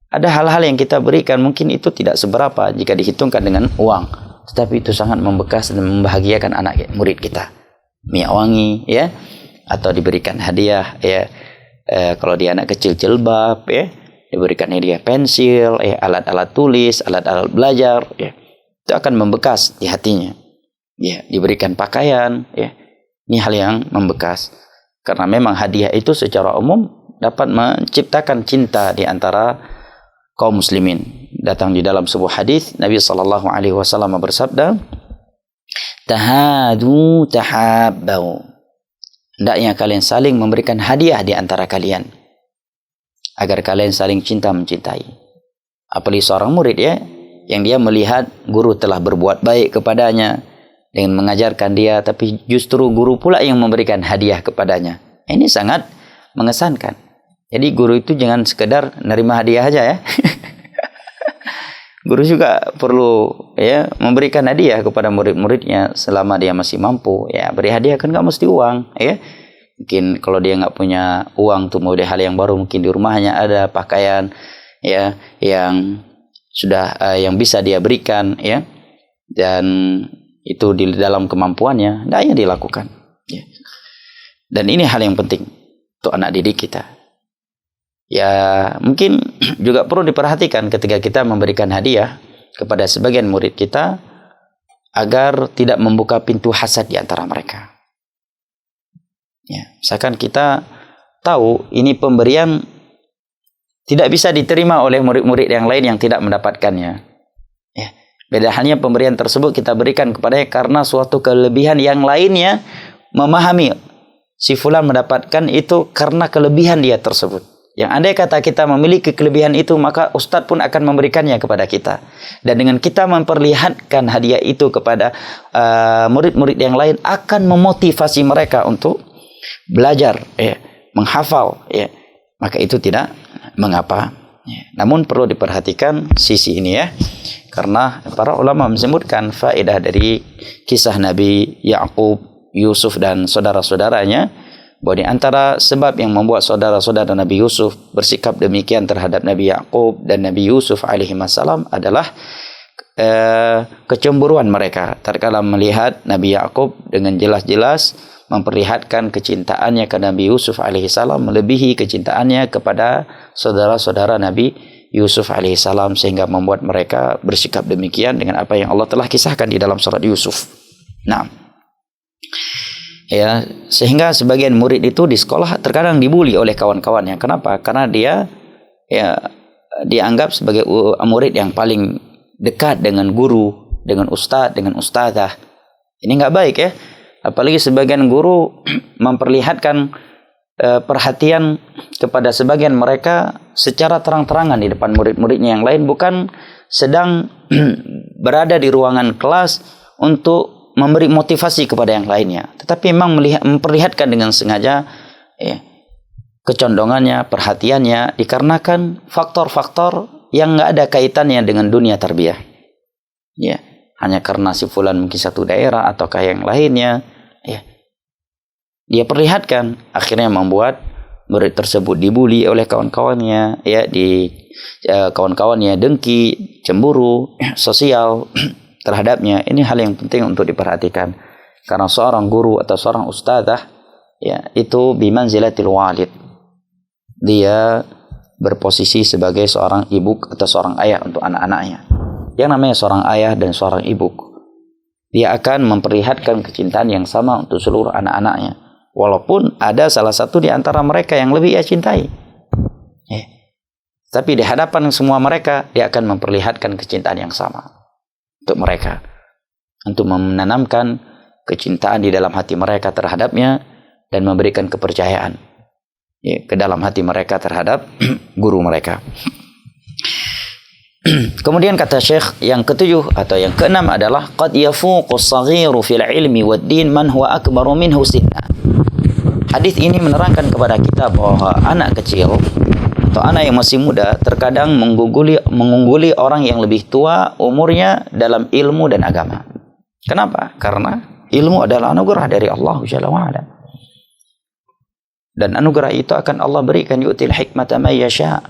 Ada hal-hal yang kita berikan mungkin itu tidak seberapa jika dihitungkan dengan uang, tetapi itu sangat membekas dan membahagiakan anak murid kita. Minyak wangi, ya, atau diberikan hadiah, ya. Kalau dia anak kecil jilbab, ya, diberikan hadiah pensil, ya, alat-alat tulis, alat-alat belajar, ya, itu akan membekas di hatinya. Ya, diberikan pakaian, ya. Ini hal yang membekas. Karena memang hadiah itu secara umum dapat menciptakan cinta di antara kaum muslimin. Datang di dalam sebuah hadis Nabi SAW bersabda, tahadu tahabbau. Hendaknya kalian saling memberikan hadiah di antara kalian agar kalian saling cinta mencintai. Apalagi seorang murid ya, yang dia melihat guru telah berbuat baik kepadanya dengan mengajarkan dia, tapi justru guru pula yang memberikan hadiah kepadanya. Ini sangat mengesankan. Jadi guru itu jangan sekedar nerima hadiah aja ya. Guru juga perlu ya memberikan hadiah kepada murid-muridnya selama dia masih mampu. Ya, beri hadiah kan nggak mesti uang ya. Mungkin kalau dia nggak punya uang untuk membeli hal yang baru, mungkin di rumahnya ada pakaian ya yang sudah yang bisa dia berikan ya. Dan itu di dalam kemampuannya, hendaknya dilakukan. Ya. Dan ini hal yang penting untuk anak didik kita. Ya, mungkin juga perlu diperhatikan ketika kita memberikan hadiah kepada sebagian murid kita agar tidak membuka pintu hasad di antara mereka. Ya, misalkan kita tahu ini pemberian tidak bisa diterima oleh murid-murid yang lain yang tidak mendapatkannya. Ya. Beda halnya pemberian tersebut kita berikan kepadanya karena suatu kelebihan yang lainnya memahami si fulan mendapatkan itu karena kelebihan dia tersebut. Yang andai kata kita memiliki kelebihan itu, maka ustadz pun akan memberikannya kepada kita. Dan dengan kita memperlihatkan hadiah itu kepada murid-murid yang lain akan memotivasi mereka untuk belajar, ya, menghafal, ya. Maka itu tidak mengapa. Ya. Namun perlu diperhatikan sisi ini ya. Karena para ulama menyebutkan faedah dari kisah Nabi Ya'qub, Yusuf dan saudara-saudaranya, bahwa di antara sebab yang membuat saudara-saudara Nabi Yusuf bersikap demikian terhadap Nabi Ya'qub dan Nabi Yusuf alaihi wassalam adalah kecemburuan mereka tatkala melihat Nabi Yakub dengan jelas-jelas memperlihatkan kecintaannya ke Nabi Yusuf alaihissalam melebihi kecintaannya kepada saudara-saudara Nabi Yusuf alaihissalam, sehingga membuat mereka bersikap demikian dengan apa yang Allah telah kisahkan di dalam surat Yusuf. Nah, ya, sehingga sebagian murid itu di sekolah terkadang dibully oleh kawan-kawannya. Kenapa? Karena dia ya dianggap sebagai murid yang paling dekat dengan guru, dengan ustadz, dengan ustadzah. Ini nggak baik ya. Apalagi sebagian guru memperlihatkan perhatian kepada sebagian mereka secara terang-terangan di depan murid-muridnya yang lain, bukan sedang berada di ruangan kelas untuk memberi motivasi kepada yang lainnya, tetapi memang memperlihatkan dengan sengaja ya, kecondongannya, perhatiannya dikarenakan faktor-faktor yang nggak ada kaitannya dengan dunia tarbiyah. Ya, hanya karena si fulan mungkin satu daerah ataukah yang lainnya, ya, dia perlihatkan, akhirnya membuat murid tersebut dibully oleh kawan-kawannya, ya, kawan-kawannya dengki, cemburu sosial terhadapnya. Ini hal yang penting untuk diperhatikan, karena seorang guru atau seorang ustadzah, ya, itu bimanzilatil walid. Dia berposisi sebagai seorang ibu atau seorang ayah untuk anak-anaknya. Yang namanya seorang ayah dan seorang ibu, dia akan memperlihatkan kecintaan yang sama untuk seluruh anak-anaknya, walaupun ada salah satu di antara mereka yang lebih ia cintai. Tapi di hadapan semua mereka, dia akan memperlihatkan kecintaan yang sama untuk mereka, untuk menanamkan kecintaan di dalam hati mereka terhadapnya dan memberikan kepercayaan ke dalam hati mereka terhadap guru mereka. Kemudian kata Syekh, yang ketujuh atau yang keenam adalah qad yafuqu as-saghiru fil ilmi wad din man huwa akbaru minhu sinna. Hadis ini menerangkan kepada kita bahwa anak kecil atau anak yang masih muda terkadang mengungguli orang yang lebih tua umurnya dalam ilmu dan agama. Kenapa? Karena ilmu adalah anugerah dari Allah Jalla wa Ala. Dan anugerah itu akan Allah berikan, yu'til hikmata man yasha.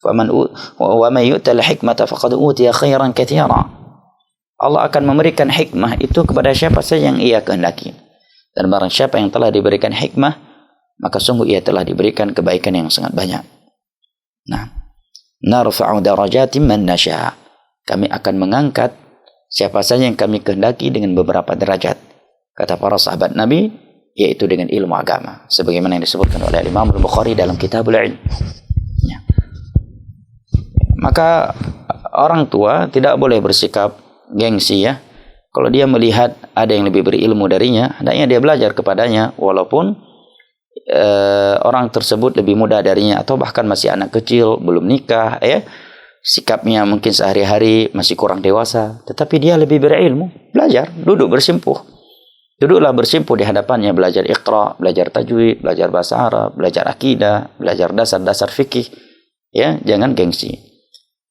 Wa man yu'tal hikmata faqad utiya khairan katsira. Allah akan memberikan hikmah itu kepada siapa saja yang ia kehendaki. Dan barang siapa yang telah diberikan hikmah, maka sungguh ia telah diberikan kebaikan yang sangat banyak. Nah, narfa'u darajatin man nasha. Kami akan mengangkat siapa saja yang kami kehendaki dengan beberapa derajat, kata para sahabat Nabi, yaitu dengan ilmu agama, sebagaimana yang disebutkan oleh Imam Al-Bukhari dalam Kitabul Ilm. Ya. Maka orang tua tidak boleh bersikap gengsi, ya. Kalau dia melihat ada yang lebih berilmu darinya, hendaknya dia belajar kepadanya, walaupun orang tersebut lebih muda darinya atau bahkan masih anak kecil, belum nikah, ya. Sikapnya mungkin sehari-hari masih kurang dewasa, tetapi dia lebih berilmu. Belajar, duduk bersimpuh. Duduklah bersimpuh di hadapannya, belajar Iqra, belajar tajwid, belajar bahasa Arab, belajar akidah, belajar dasar-dasar fikih. Ya, jangan gengsi.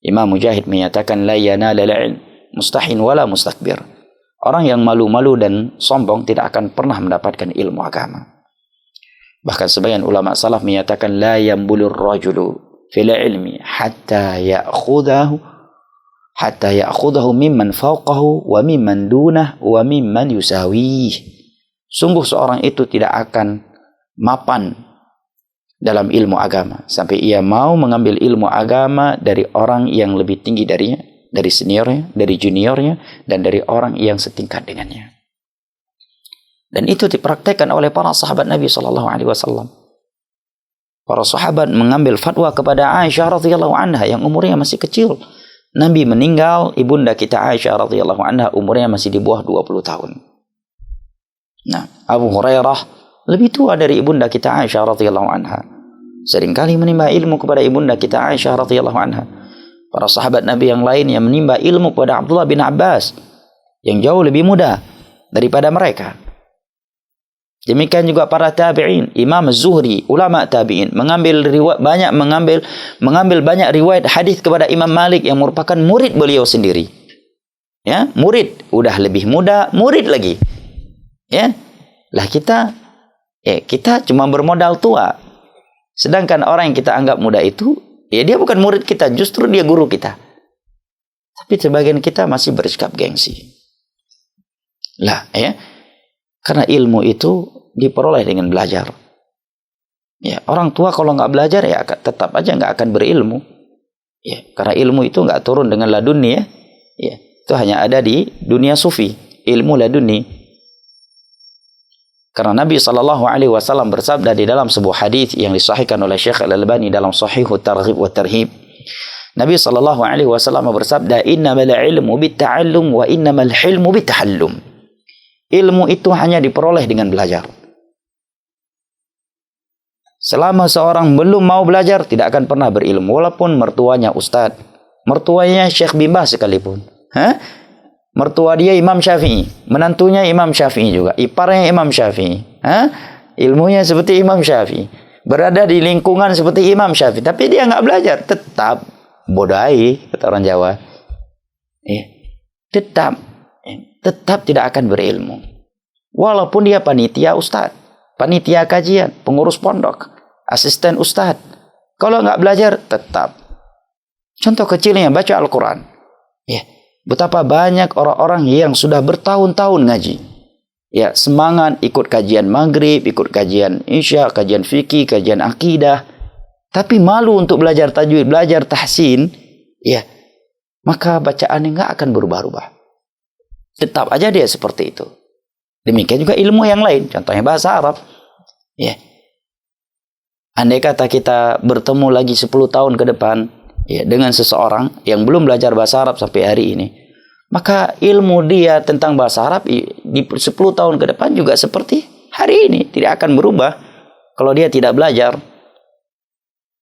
Imam Mujahid menyatakan la yanalal ilm mustahin wala mustakbir. Orang yang malu-malu dan sombong tidak akan pernah mendapatkan ilmu agama. Bahkan sebagian ulama salaf menyatakan la yambulur rajulu fil ilmi hatta ya'khudahu mimman fawqahu wa mimman dunah wa mimman yusawih. Sungguh seorang itu tidak akan mapan dalam ilmu agama sampai ia mau mengambil ilmu agama dari orang yang lebih tinggi darinya, dari seniornya, dari juniornya, dan dari orang yang setingkat dengannya. Dan itu dipraktekkan oleh para sahabat Nabi SAW. Para sahabat mengambil fatwa kepada Aisyah radhiyallahu anha yang umurnya masih kecil. Nabi meninggal, ibunda kita Aisyah radhiyallahu anha umurnya masih di bawah 20 tahun. Nah, Abu Hurairah lebih tua dari ibunda kita Aisyah radhiyallahu anha. Seringkali menimba ilmu kepada ibunda kita Aisyah radhiyallahu anha. Para sahabat Nabi yang lain yang menimba ilmu kepada Abdullah bin Abbas yang jauh lebih muda daripada mereka. Demikian juga para tabi'in, Imam Az-Zuhri, ulama tabi'in mengambil banyak riwayat hadis kepada Imam Malik yang merupakan murid beliau sendiri. Ya, murid, udah lebih muda, murid lagi. Ya. Lah kita cuma bermodal tua. Sedangkan orang yang kita anggap muda itu, ya dia bukan murid kita, justru dia guru kita. Tapi sebagian kita masih bersikap gengsi. Lah, ya. Karena ilmu itu diperoleh dengan belajar. Ya, orang tua kalau nggak belajar ya tetap aja nggak akan berilmu. Ya, karena ilmu itu nggak turun dengan laduni ya. Ya, itu hanya ada di dunia sufi, ilmu laduni. Karena Nabi SAW bersabda di dalam sebuah hadis yang disahihkan oleh Syekh Al-Albani dalam Shahihut Targhib wa Tarhib. Nabi SAW bersabda, "Innamal ilmu bitta'allum wa innamal hilmu bittahallum." Ilmu itu hanya diperoleh dengan belajar. Selama seorang belum mau belajar, tidak akan pernah berilmu. Walaupun mertuanya ustadz, mertuanya Syekh Bimba sekalipun. Mertua dia Imam Syafi'i, menantunya Imam Syafi'i juga, iparnya Imam Syafi'i. Ilmunya seperti Imam Syafi'i, berada di lingkungan seperti Imam Syafi'i, tapi dia nggak belajar, tetap bodai, kata orang Jawa. Tetap tidak akan berilmu. Walaupun dia panitia ustadz, panitia kajian, pengurus pondok, asisten ustadz, kalau nggak belajar tetap. Contoh kecilnya baca Al-Quran. Betapa banyak orang-orang yang sudah bertahun-tahun ngaji. Ya, semangat ikut kajian maghrib, ikut kajian isya, kajian fikih, kajian akidah. Tapi malu untuk belajar tajwid, belajar tahsin. Ya, maka bacaannya nggak akan berubah-ubah. Tetap aja dia seperti itu. Demikian juga ilmu yang lain. Contohnya bahasa Arab. Ya. Andai kata kita bertemu lagi 10 tahun ke depan, ya, dengan seseorang yang belum belajar bahasa Arab sampai hari ini, maka ilmu dia tentang bahasa Arab di 10 tahun ke depan juga seperti hari ini, tidak akan berubah kalau dia tidak belajar.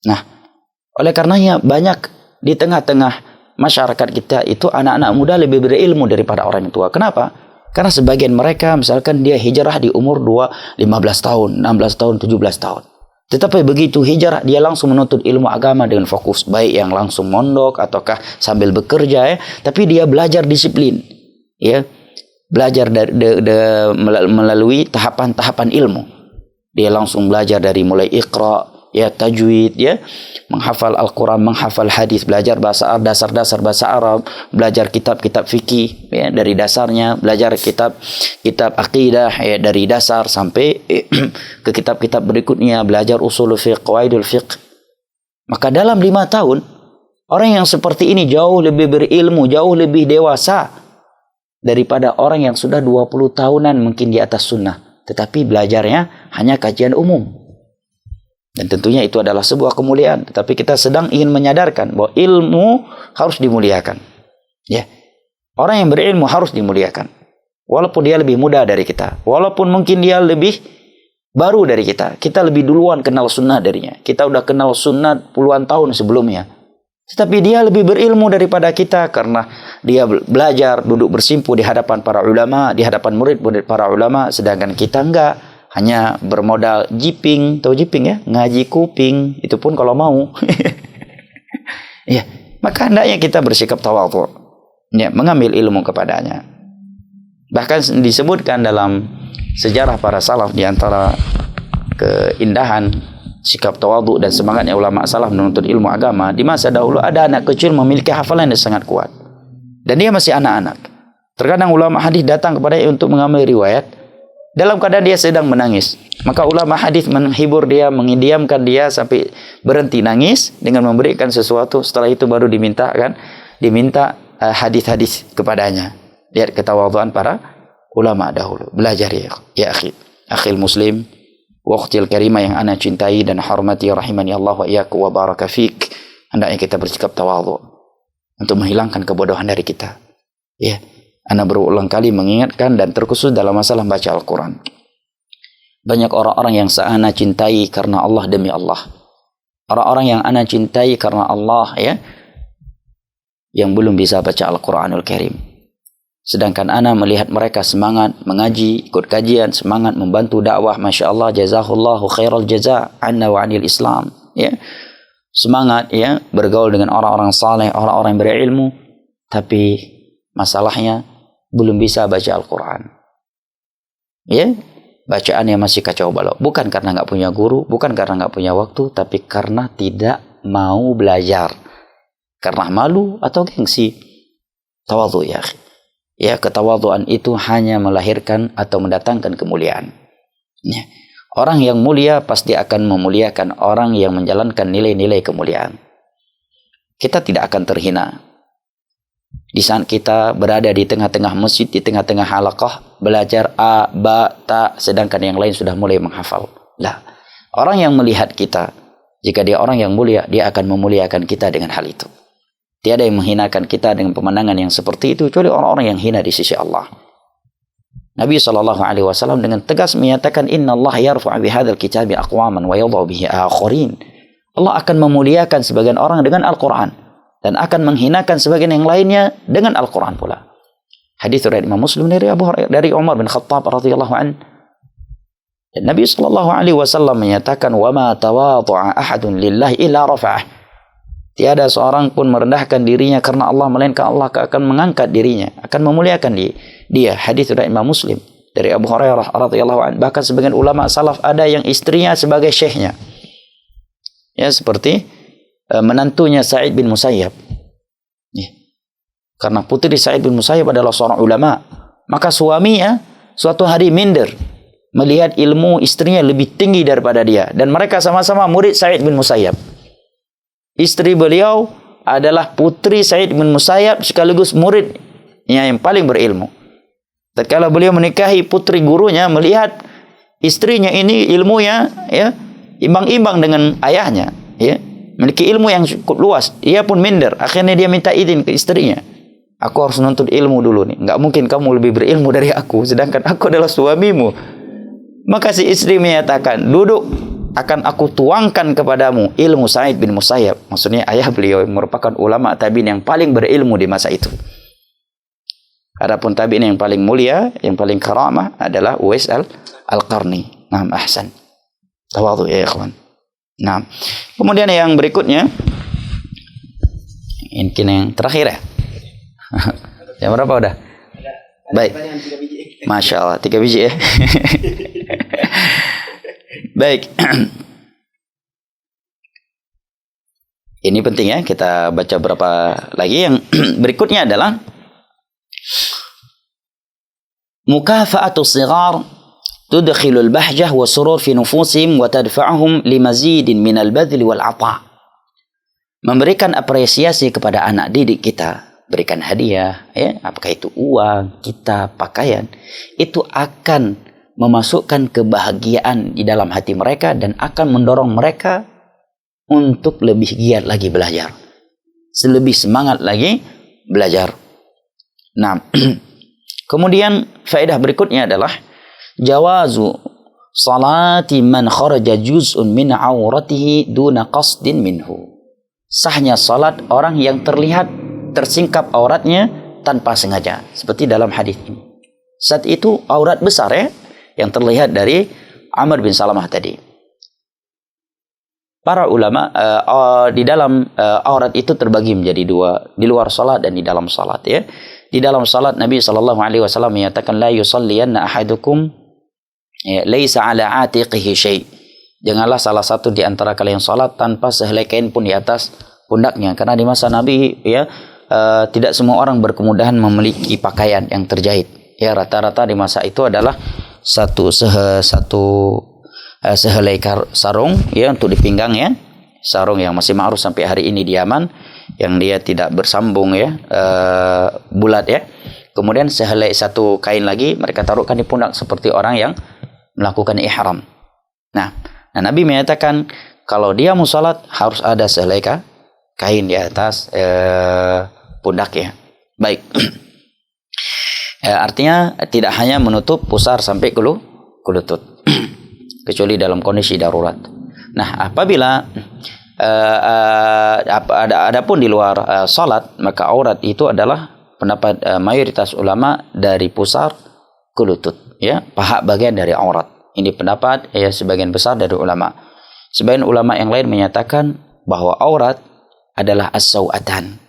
Nah, oleh karenanya banyak di tengah-tengah masyarakat kita itu anak-anak muda lebih berilmu daripada orang tua. Kenapa? Karena sebagian mereka misalkan dia hijrah di umur 15 tahun, 16 tahun, 17 tahun. Tetapi begitu hijrah, dia langsung menuntut ilmu agama dengan fokus. Baik yang langsung mondok ataukah sambil bekerja ya. Tapi dia belajar disiplin. Ya. Belajar melalui tahapan-tahapan ilmu. Dia langsung belajar dari mulai iqra, ya, tajwid, ya, menghafal Al-Quran, menghafal hadis, belajar bahasa Arab, dasar-dasar bahasa Arab, belajar kitab-kitab fikih, ya, dari dasarnya, belajar kitab akidah, ya, dari dasar sampai ke kitab-kitab berikutnya, belajar usul fiqh, qawaidul fiqh. Maka dalam 5 tahun, orang yang seperti ini jauh lebih berilmu, jauh lebih dewasa daripada orang yang sudah 20 tahunan mungkin di atas sunnah, tetapi belajarnya hanya kajian umum. Dan tentunya itu adalah sebuah kemuliaan. Tetapi kita sedang ingin menyadarkan bahwa ilmu harus dimuliakan. Ya, orang yang berilmu harus dimuliakan. Walaupun dia lebih muda dari kita. Walaupun mungkin dia lebih baru dari kita. Kita lebih duluan kenal sunnah darinya. Kita udah kenal sunnah puluhan tahun sebelumnya. Tetapi dia lebih berilmu daripada kita. Karena dia belajar, duduk bersimpu di hadapan para ulama. Di hadapan murid-murid para ulama. Sedangkan kita enggak. Hanya bermodal jiping, tahu jiping ya? Ngaji kuping, itu pun kalau mau. Ya, maka hendaknya kita bersikap tawadhu, ya, mengambil ilmu kepadanya. Bahkan disebutkan dalam sejarah para salaf di antara keindahan sikap tawadhu dan semangatnya ulama salaf menuntut ilmu agama, di masa dahulu ada anak kecil memiliki hafalan yang sangat kuat. Dan dia masih anak-anak. Terkadang ulama hadis datang kepadanya untuk mengambil riwayat dalam keadaan dia sedang menangis. Maka ulama hadis menghibur dia, mendiamkan dia sampai berhenti nangis dengan memberikan sesuatu. Setelah itu baru diminta hadis-hadis kepadanya. Lihat ketawadhuan para ulama dahulu. Belajar ya akhil muslim wa ukhtil karimah yang ana cintai dan hormati rahimani Allah wa iyyaku wa baraka fik. Hendaknya kita bersikap tawadhu untuk menghilangkan kebodohan dari kita. Ya. Ana berulang kali mengingatkan dan terkhusus dalam masalah baca Al-Quran. Banyak orang-orang yang ana cintai karena Allah demi Allah. Orang-orang yang ana cintai karena Allah, ya, yang belum bisa baca Al-Quranul Karim. Sedangkan ana melihat mereka semangat mengaji, ikut kajian, semangat membantu dakwah. Masya Allah, jazahullahu khairal jaza anna wa anil Islam. Ya. Semangat, ya, bergaul dengan orang-orang saleh, orang-orang yang berilmu. Tapi masalahnya belum bisa baca Al-Quran. Ya, bacaannya masih kacau balau. Bukan karena nggak punya guru, bukan karena nggak punya waktu, tapi karena tidak mau belajar. Karena malu atau gengsi. Tawadhu ya akhi. Ya, ketawadhuan itu hanya melahirkan atau mendatangkan kemuliaan. Ya. Orang yang mulia pasti akan memuliakan orang yang menjalankan nilai-nilai kemuliaan. Kita tidak akan terhina di saat kita berada di tengah-tengah masjid, di tengah-tengah halaqah, belajar A, Ba, Ta, sedangkan yang lain sudah mulai menghafal. Lah, orang yang melihat kita, jika dia orang yang mulia, dia akan memuliakan kita dengan hal itu. Tiada yang menghinakan kita dengan pemandangan yang seperti itu, kecuali orang-orang yang hina di sisi Allah. Nabi SAW dengan tegas menyatakan, Inna Allah yarfu'u bihadzal kitabi aqwaman wa yadh'u bihi akharin. Allah akan memuliakan sebagian orang dengan Al-Quran dan akan menghinakan sebagian yang lainnya dengan Al-Quran pula. Hadits riwayat Imam Muslim dari Umar bin Khattab radhiyallahu an. Dan Nabi SAW menyatakan, wa ma tawadhu'a ahadun lillahi illa rafa'ah. Tiada seorang pun merendahkan dirinya karena Allah, melainkan Allah akan mengangkat dirinya, akan memuliakan dia. Hadis dari Imam Muslim dari Abu Hurairah radhiyallahu anhu. Bahkan sebagian ulama salaf ada yang istrinya sebagai syekhnya. Ya, seperti menantunya Sa'id bin Musayyab. Ya. Karena putri Sa'id bin Musayyab adalah seorang ulama, maka suaminya suatu hari minder melihat ilmu istrinya lebih tinggi daripada dia, dan mereka sama-sama murid Sa'id bin Musayyab. Istri beliau adalah putri Sa'id bin Musayyab sekaligus muridnya yang paling berilmu. Tatkala beliau menikahi putri gurunya, melihat istrinya ini ilmunya ya imbang-imbang dengan ayahnya, ya, memiliki ilmu yang cukup luas. Ia pun minder. Akhirnya dia minta izin ke istrinya. Aku harus nuntut ilmu dulu nih. Enggak mungkin kamu lebih berilmu dari aku, sedangkan aku adalah suamimu. Maka si istri menyatakan, duduk, akan aku tuangkan kepadamu ilmu Sa'id bin Musayyab. Maksudnya ayah beliau yang merupakan ulama tabi'in yang paling berilmu di masa itu. Adapun tabi'in yang paling mulia, yang paling karamah adalah Uwais al-Qarni. Naam, ahsan. Tawadhu ya ikhwan. Nah, kemudian yang berikutnya, mungkin yang terakhir ya. Yang berapa udah? Baik. Masya Allah, 3 biji ya. Baik. Ini penting ya, kita baca berapa lagi. Yang berikutnya adalah mukafa'atu shighar tudkhilul bahjah wa surur fi nufusihim wa tadfa'uhum limazidin minal badli wal 'ata'. Memberikan apresiasi kepada anak didik kita, berikan hadiah ya, apakah itu uang, kitab, pakaian, itu akan memasukkan kebahagiaan di dalam hati mereka dan akan mendorong mereka untuk lebih giat lagi belajar, lebih semangat lagi belajar. Nah, kemudian faedah berikutnya adalah jawazu salati man kharaja juz'un min auratihi duna qasdin minhu. Sahnya salat orang yang terlihat tersingkap auratnya tanpa sengaja, seperti dalam hadis ini. Saat itu aurat besar ya, yang terlihat dari Amr bin Salamah tadi. Para ulama di dalam aurat itu terbagi menjadi 2, di luar salat dan di dalam salat ya. Di dalam salat Nabi SAW menyatakan, la yusalliyanna ahadukum laisa ala atiqihi syai'. Janganlah salah satu di antara kalian salat tanpa sehelai kain pun di atas pundaknya, karena di masa Nabi ya tidak semua orang berkemudahan memiliki pakaian yang terjahit. Ya, rata-rata di masa itu adalah satu sehelai sarung ya untuk di pinggang ya, sarung yang masih ma'ruf sampai hari ini di Yaman, yang dia tidak bersambung ya, bulat ya. Kemudian sehelai satu kain lagi mereka taruhkan di pundak seperti orang yang melakukan ihram. Nah Nabi menyatakan kalau dia mau salat harus ada sehelai kain di atas pundak ya. Baik. Artinya tidak hanya menutup pusar sampai ke lutut, kecuali dalam kondisi darurat. Nah, apabila adapun di luar salat, maka aurat itu adalah pendapat mayoritas ulama dari pusar ke lutut, ya, paha bagian dari aurat. Ini pendapat ya sebagian besar dari ulama. Sebagian ulama yang lain menyatakan bahwa aurat adalah as-sawatan,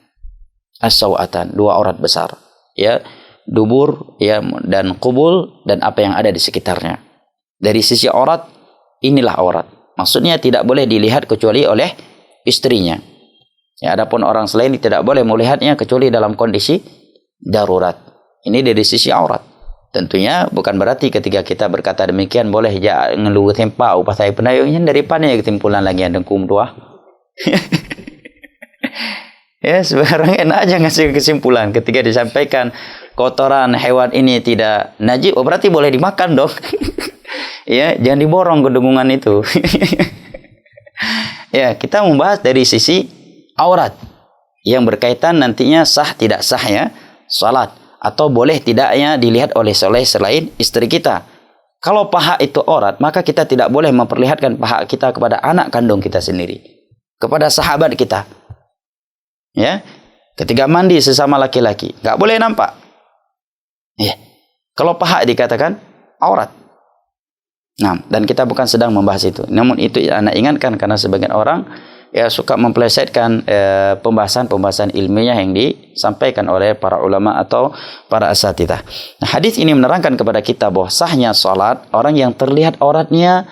dua aurat besar, ya. Dubur ya dan kubul dan apa yang ada di sekitarnya. Dari sisi aurat, inilah aurat. Maksudnya tidak boleh dilihat kecuali oleh istrinya. Ya, adapun orang selain tidak boleh melihatnya kecuali dalam kondisi darurat. Ini dari sisi aurat. Tentunya bukan berarti ketika kita berkata demikian boleh ngeluh tempa upah saya penayungnya dari mana kesimpulan lagi yang dengkum doa. Ya, sebenarnya enak aja ngasih kesimpulan ketika disampaikan kotoran hewan ini tidak najis, oh berarti boleh dimakan dong. Ya, jangan diborong kedungungan itu. Ya, kita membahas dari sisi aurat yang berkaitan nantinya sah tidak sahnya salat atau boleh tidaknya dilihat oleh selain istri kita. Kalau paha itu aurat, maka kita tidak boleh memperlihatkan paha kita kepada anak kandung kita sendiri, kepada sahabat kita. Ya, ketika mandi sesama laki-laki, nggak boleh nampak. Ya, kalau paha dikatakan aurat. Nah, dan kita bukan sedang membahas itu. Namun itu anak ingatkan karena sebagian orang ya suka memplesetkan pembahasan-pembahasan ilmiah yang disampaikan oleh para ulama atau para asatidzah. Nah, hadis ini menerangkan kepada kita bahwa sahnya salat orang yang terlihat auratnya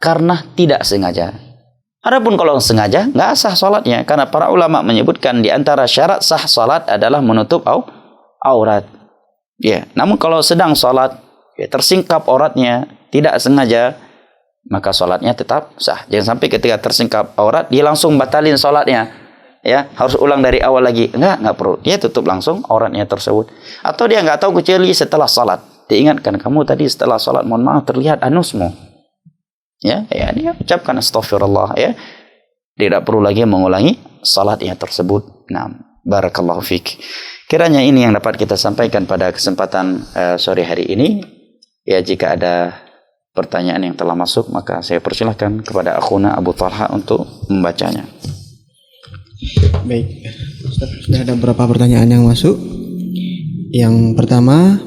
karena tidak sengaja. Adapun kalau sengaja nggak sah salatnya karena para ulama menyebutkan di antara syarat sah salat adalah menutup aurat. Ya, namun kalau sedang salat ya, tersingkap auratnya tidak sengaja, maka sholatnya tetap sah. Jangan sampai ketika tersingkap aurat dia langsung batalin sholatnya, ya harus ulang dari awal lagi. Enggak perlu. Dia tutup langsung auratnya tersebut. Atau dia nggak tahu kecuali setelah sholat. Diingatkan, kamu tadi setelah sholat mohon maaf terlihat anusmu. Ya dia ucapkan astagfirullah. Ya, tidak perlu lagi mengulangi sholatnya tersebut. Nah, barakallahu fik. Kiranya ini yang dapat kita sampaikan pada kesempatan sore hari ini. Ya, jika ada pertanyaan yang telah masuk, maka saya persilahkan kepada akhuna Abu Talha untuk membacanya. Baik, Ustaz, sudah ada beberapa pertanyaan yang masuk. Yang pertama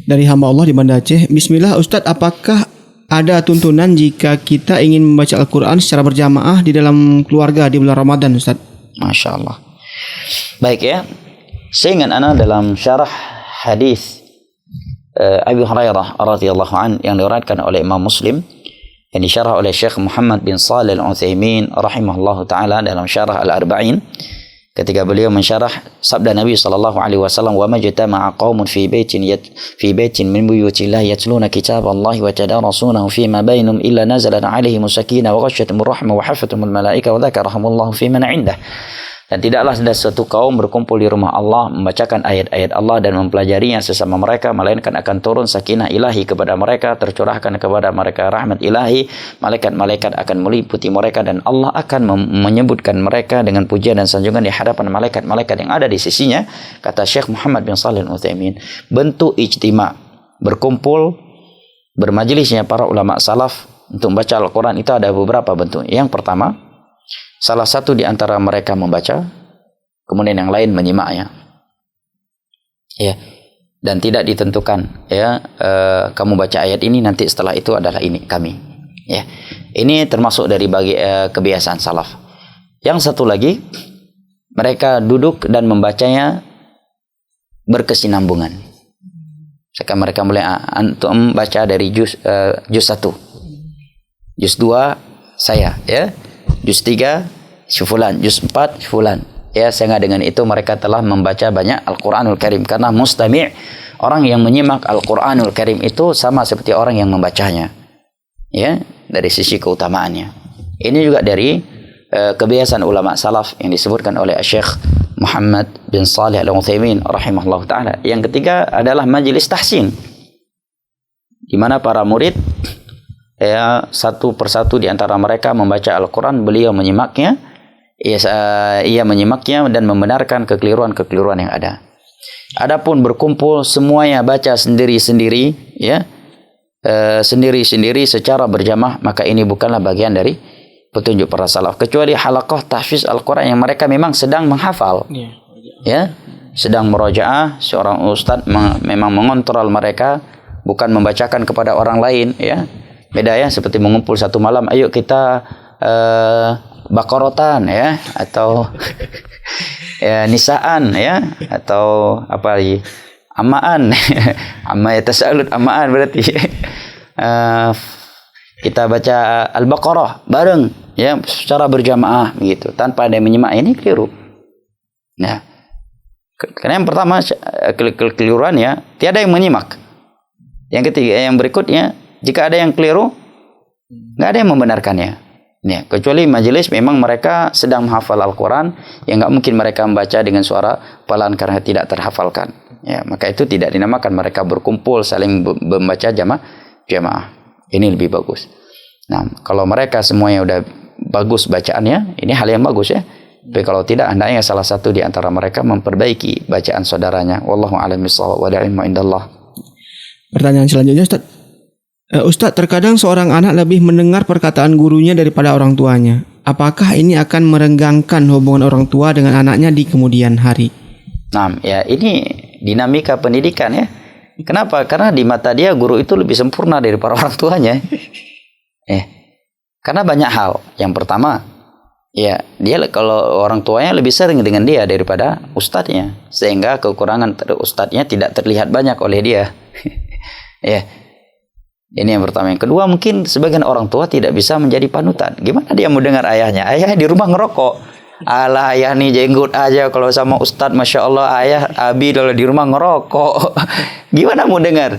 dari hamba Allah di Banda Aceh. Bismillah Ustadz, apakah ada tuntunan jika kita ingin membaca Al-Quran secara berjamaah di dalam keluarga di bulan Ramadan, Ustadz? Masya Allah. Baik ya, saya ingat dalam syarah hadis Abu Hurairah radhiyallahu an yang diriwayatkan oleh Imam Muslim yang disyarah oleh Syekh Muhammad bin Shalih Al-Utsaimin rahimahullahu taala dalam syarah Al-Arba'in, ketika beliau mensyarah sabda Nabi sallallahu alaihi wasallam, wa majtama'a qaumun fi baitin min buyutillah yatluna kitaballahi wa tadarasunahu fima bainahum illa nazalat alaihimus sakinah wa ghashiyatuhumur rahmah wa hafathumul malaika wa dzakarahumullahu fi man 'indah. Dan tidaklah ada suatu kaum berkumpul di rumah Allah membacakan ayat-ayat Allah dan mempelajarinya sesama mereka, melainkan akan turun sakinah ilahi kepada mereka, tercurahkan kepada mereka rahmat ilahi, malaikat-malaikat akan meliputi mereka dan Allah akan menyebutkan mereka dengan pujian dan sanjungan di hadapan malaikat-malaikat yang ada di sisinya. Kata Syekh Muhammad bin Shalih Al-Utsaimin, bentuk ijtima, berkumpul bermajlisnya para ulama salaf untuk membaca Al-Quran itu ada beberapa bentuk. Yang pertama, salah satu di antara mereka membaca, kemudian yang lain menyimaknya. Ya, dan tidak ditentukan ya kamu baca ayat ini nanti setelah itu adalah ini kami. Ya. Ini termasuk dari kebiasaan salaf. Yang satu lagi, mereka duduk dan membacanya berkesinambungan. Sekarang mereka mulai antum baca dari juz 1. Juz 2 saya ya. Juz 3 fulan, juz 4 fulan. Ya, sehingga dengan itu mereka telah membaca banyak Al-Qur'anul Karim karena mustami', orang yang menyimak Al-Qur'anul Karim itu sama seperti orang yang membacanya. Ya, dari sisi keutamaannya. Ini juga dari kebiasaan ulama salaf yang disebutkan oleh Syekh Muhammad bin Shalih Al-Utsaimin rahimahullah taala. Yang ketiga adalah majelis tahsin, di mana para murid ya satu persatu di antara mereka membaca Al-Quran, beliau menyimaknya, ia menyimaknya dan membenarkan kekeliruan-kekeliruan yang ada. Adapun berkumpul semuanya baca sendiri-sendiri ya, sendiri-sendiri secara berjamaah, maka ini bukanlah bagian dari petunjuk para salaf, kecuali halaqah tahfiz Al-Quran yang mereka memang sedang menghafal ya, sedang murojaah, seorang ustadz memang mengontrol mereka, bukan membacakan kepada orang lain ya. Beda ya, seperti mengumpul satu malam, ayo kita bakorotan ya, atau ya, nisaan ya, atau apa lagi, amaan. Amma yatasaalun, amaan berarti kita baca Al-Baqarah bareng ya, secara berjamaah begitu tanpa ada yang menyimak, ini keliru Nah, karena yang pertama kekeliruannya tiada yang menyimak. Yang ketiga, yang berikutnya, jika ada yang keliru, nggak ada yang membenarkannya. Ya, kecuali majelis memang mereka sedang menghafal Al-Quran, yang nggak mungkin mereka membaca dengan suara pelan karena tidak terhafalkan. Ya, maka itu tidak dinamakan mereka berkumpul saling membaca jamaah. Ini lebih bagus. Nah, kalau mereka semuanya udah bagus bacaannya, ini hal yang bagus ya. Tapi kalau tidak, hendaknya salah satu di antara mereka memperbaiki bacaan saudaranya. Wallahu a'lam bishawab, wal ilmu indallah. Pertanyaan selanjutnya, Ustaz. Ustaz, terkadang seorang anak lebih mendengar perkataan gurunya daripada orang tuanya. Apakah ini akan merenggangkan hubungan orang tua dengan anaknya di kemudian hari? Nah, ya ini dinamika pendidikan ya. Kenapa? Karena di mata dia guru itu lebih sempurna daripada orang tuanya. Karena banyak hal. Yang pertama, ya dia kalau orang tuanya lebih sering dengan dia daripada ustadznya, sehingga kekurangan ustadznya tidak terlihat banyak oleh dia. Ya, ini yang pertama. Yang kedua, mungkin sebagian orang tua tidak bisa menjadi panutan. Gimana dia mau dengar ayahnya? Ayahnya di rumah ngerokok. Alah, ayah nih jenggot aja kalau sama ustadz, masya Allah. Ayah abi kalau di rumah ngerokok. Gimana mau dengar?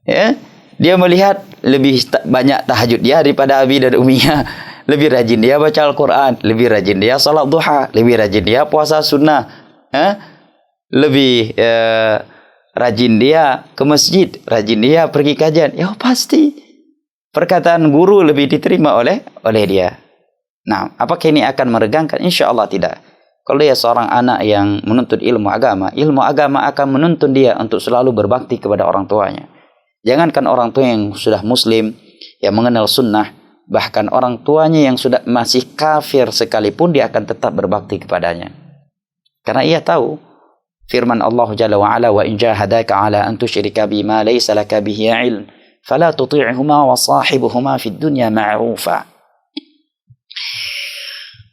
Ya, dia melihat lebih banyak tahajud dia daripada abi dan uminya. Lebih rajin dia baca Al-Quran, lebih rajin dia salat duha, lebih rajin dia puasa sunnah, lebih rajin dia ke masjid, rajin dia pergi kajian. Ya pasti perkataan guru lebih diterima oleh dia. Nah, apakah ini akan meregangkan? Insya Allah tidak. Kalau dia seorang anak yang menuntut ilmu agama akan menuntun dia untuk selalu berbakti kepada orang tuanya. Jangankan orang tua yang sudah muslim, yang mengenal sunnah, bahkan orang tuanya yang sudah masih kafir sekalipun dia akan tetap berbakti kepadanya. Karena ia tahu firman Allah Jalla wa Ala, wa in jahadaka ala an tusyrika bima laysa laka bihi ilm fala tuti'huma wa sahibuhuma fid dunya ma'rufa.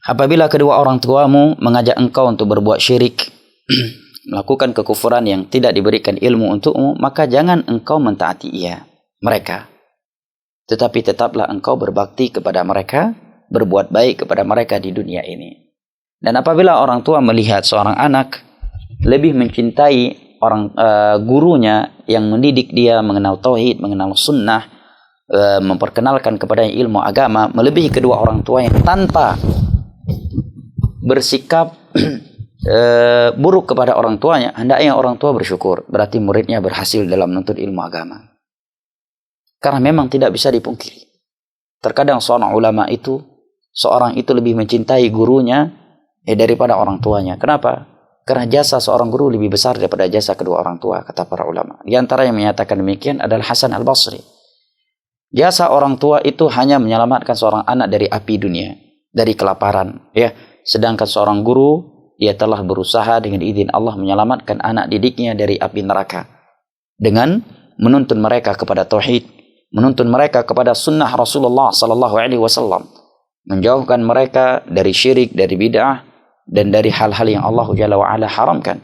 Apabila kedua orang tuamu mengajak engkau untuk berbuat syirik, melakukan kekufuran yang tidak diberikan ilmu untukmu, maka jangan engkau mentaati mereka. Tetapi tetaplah engkau berbakti kepada mereka, berbuat baik kepada mereka di dunia ini. Dan apabila orang tua melihat seorang anak lebih mencintai gurunya yang mendidik dia mengenal tauhid, mengenal sunnah, memperkenalkan kepadanya ilmu agama, melebihi kedua orang tua yang tanpa bersikap buruk kepada orang tuanya, hendaknya orang tua bersyukur. Berarti muridnya berhasil dalam menuntut ilmu agama. Karena memang tidak bisa dipungkiri, terkadang seorang itu lebih mencintai gurunya daripada orang tuanya. Kenapa? Karena jasa seorang guru lebih besar daripada jasa kedua orang tua, kata para ulama. Di antara yang menyatakan demikian adalah Hasan Al-Basri. Jasa orang tua itu hanya menyelamatkan seorang anak dari api dunia, dari kelaparan, ya. Sedangkan seorang guru, dia telah berusaha dengan izin Allah menyelamatkan anak didiknya dari api neraka dengan menuntun mereka kepada tauhid, menuntun mereka kepada sunnah Rasulullah sallallahu alaihi wasallam, menjauhkan mereka dari syirik, dari bid'ah, dan dari hal-hal yang Allah Jalla wa Ala haramkan.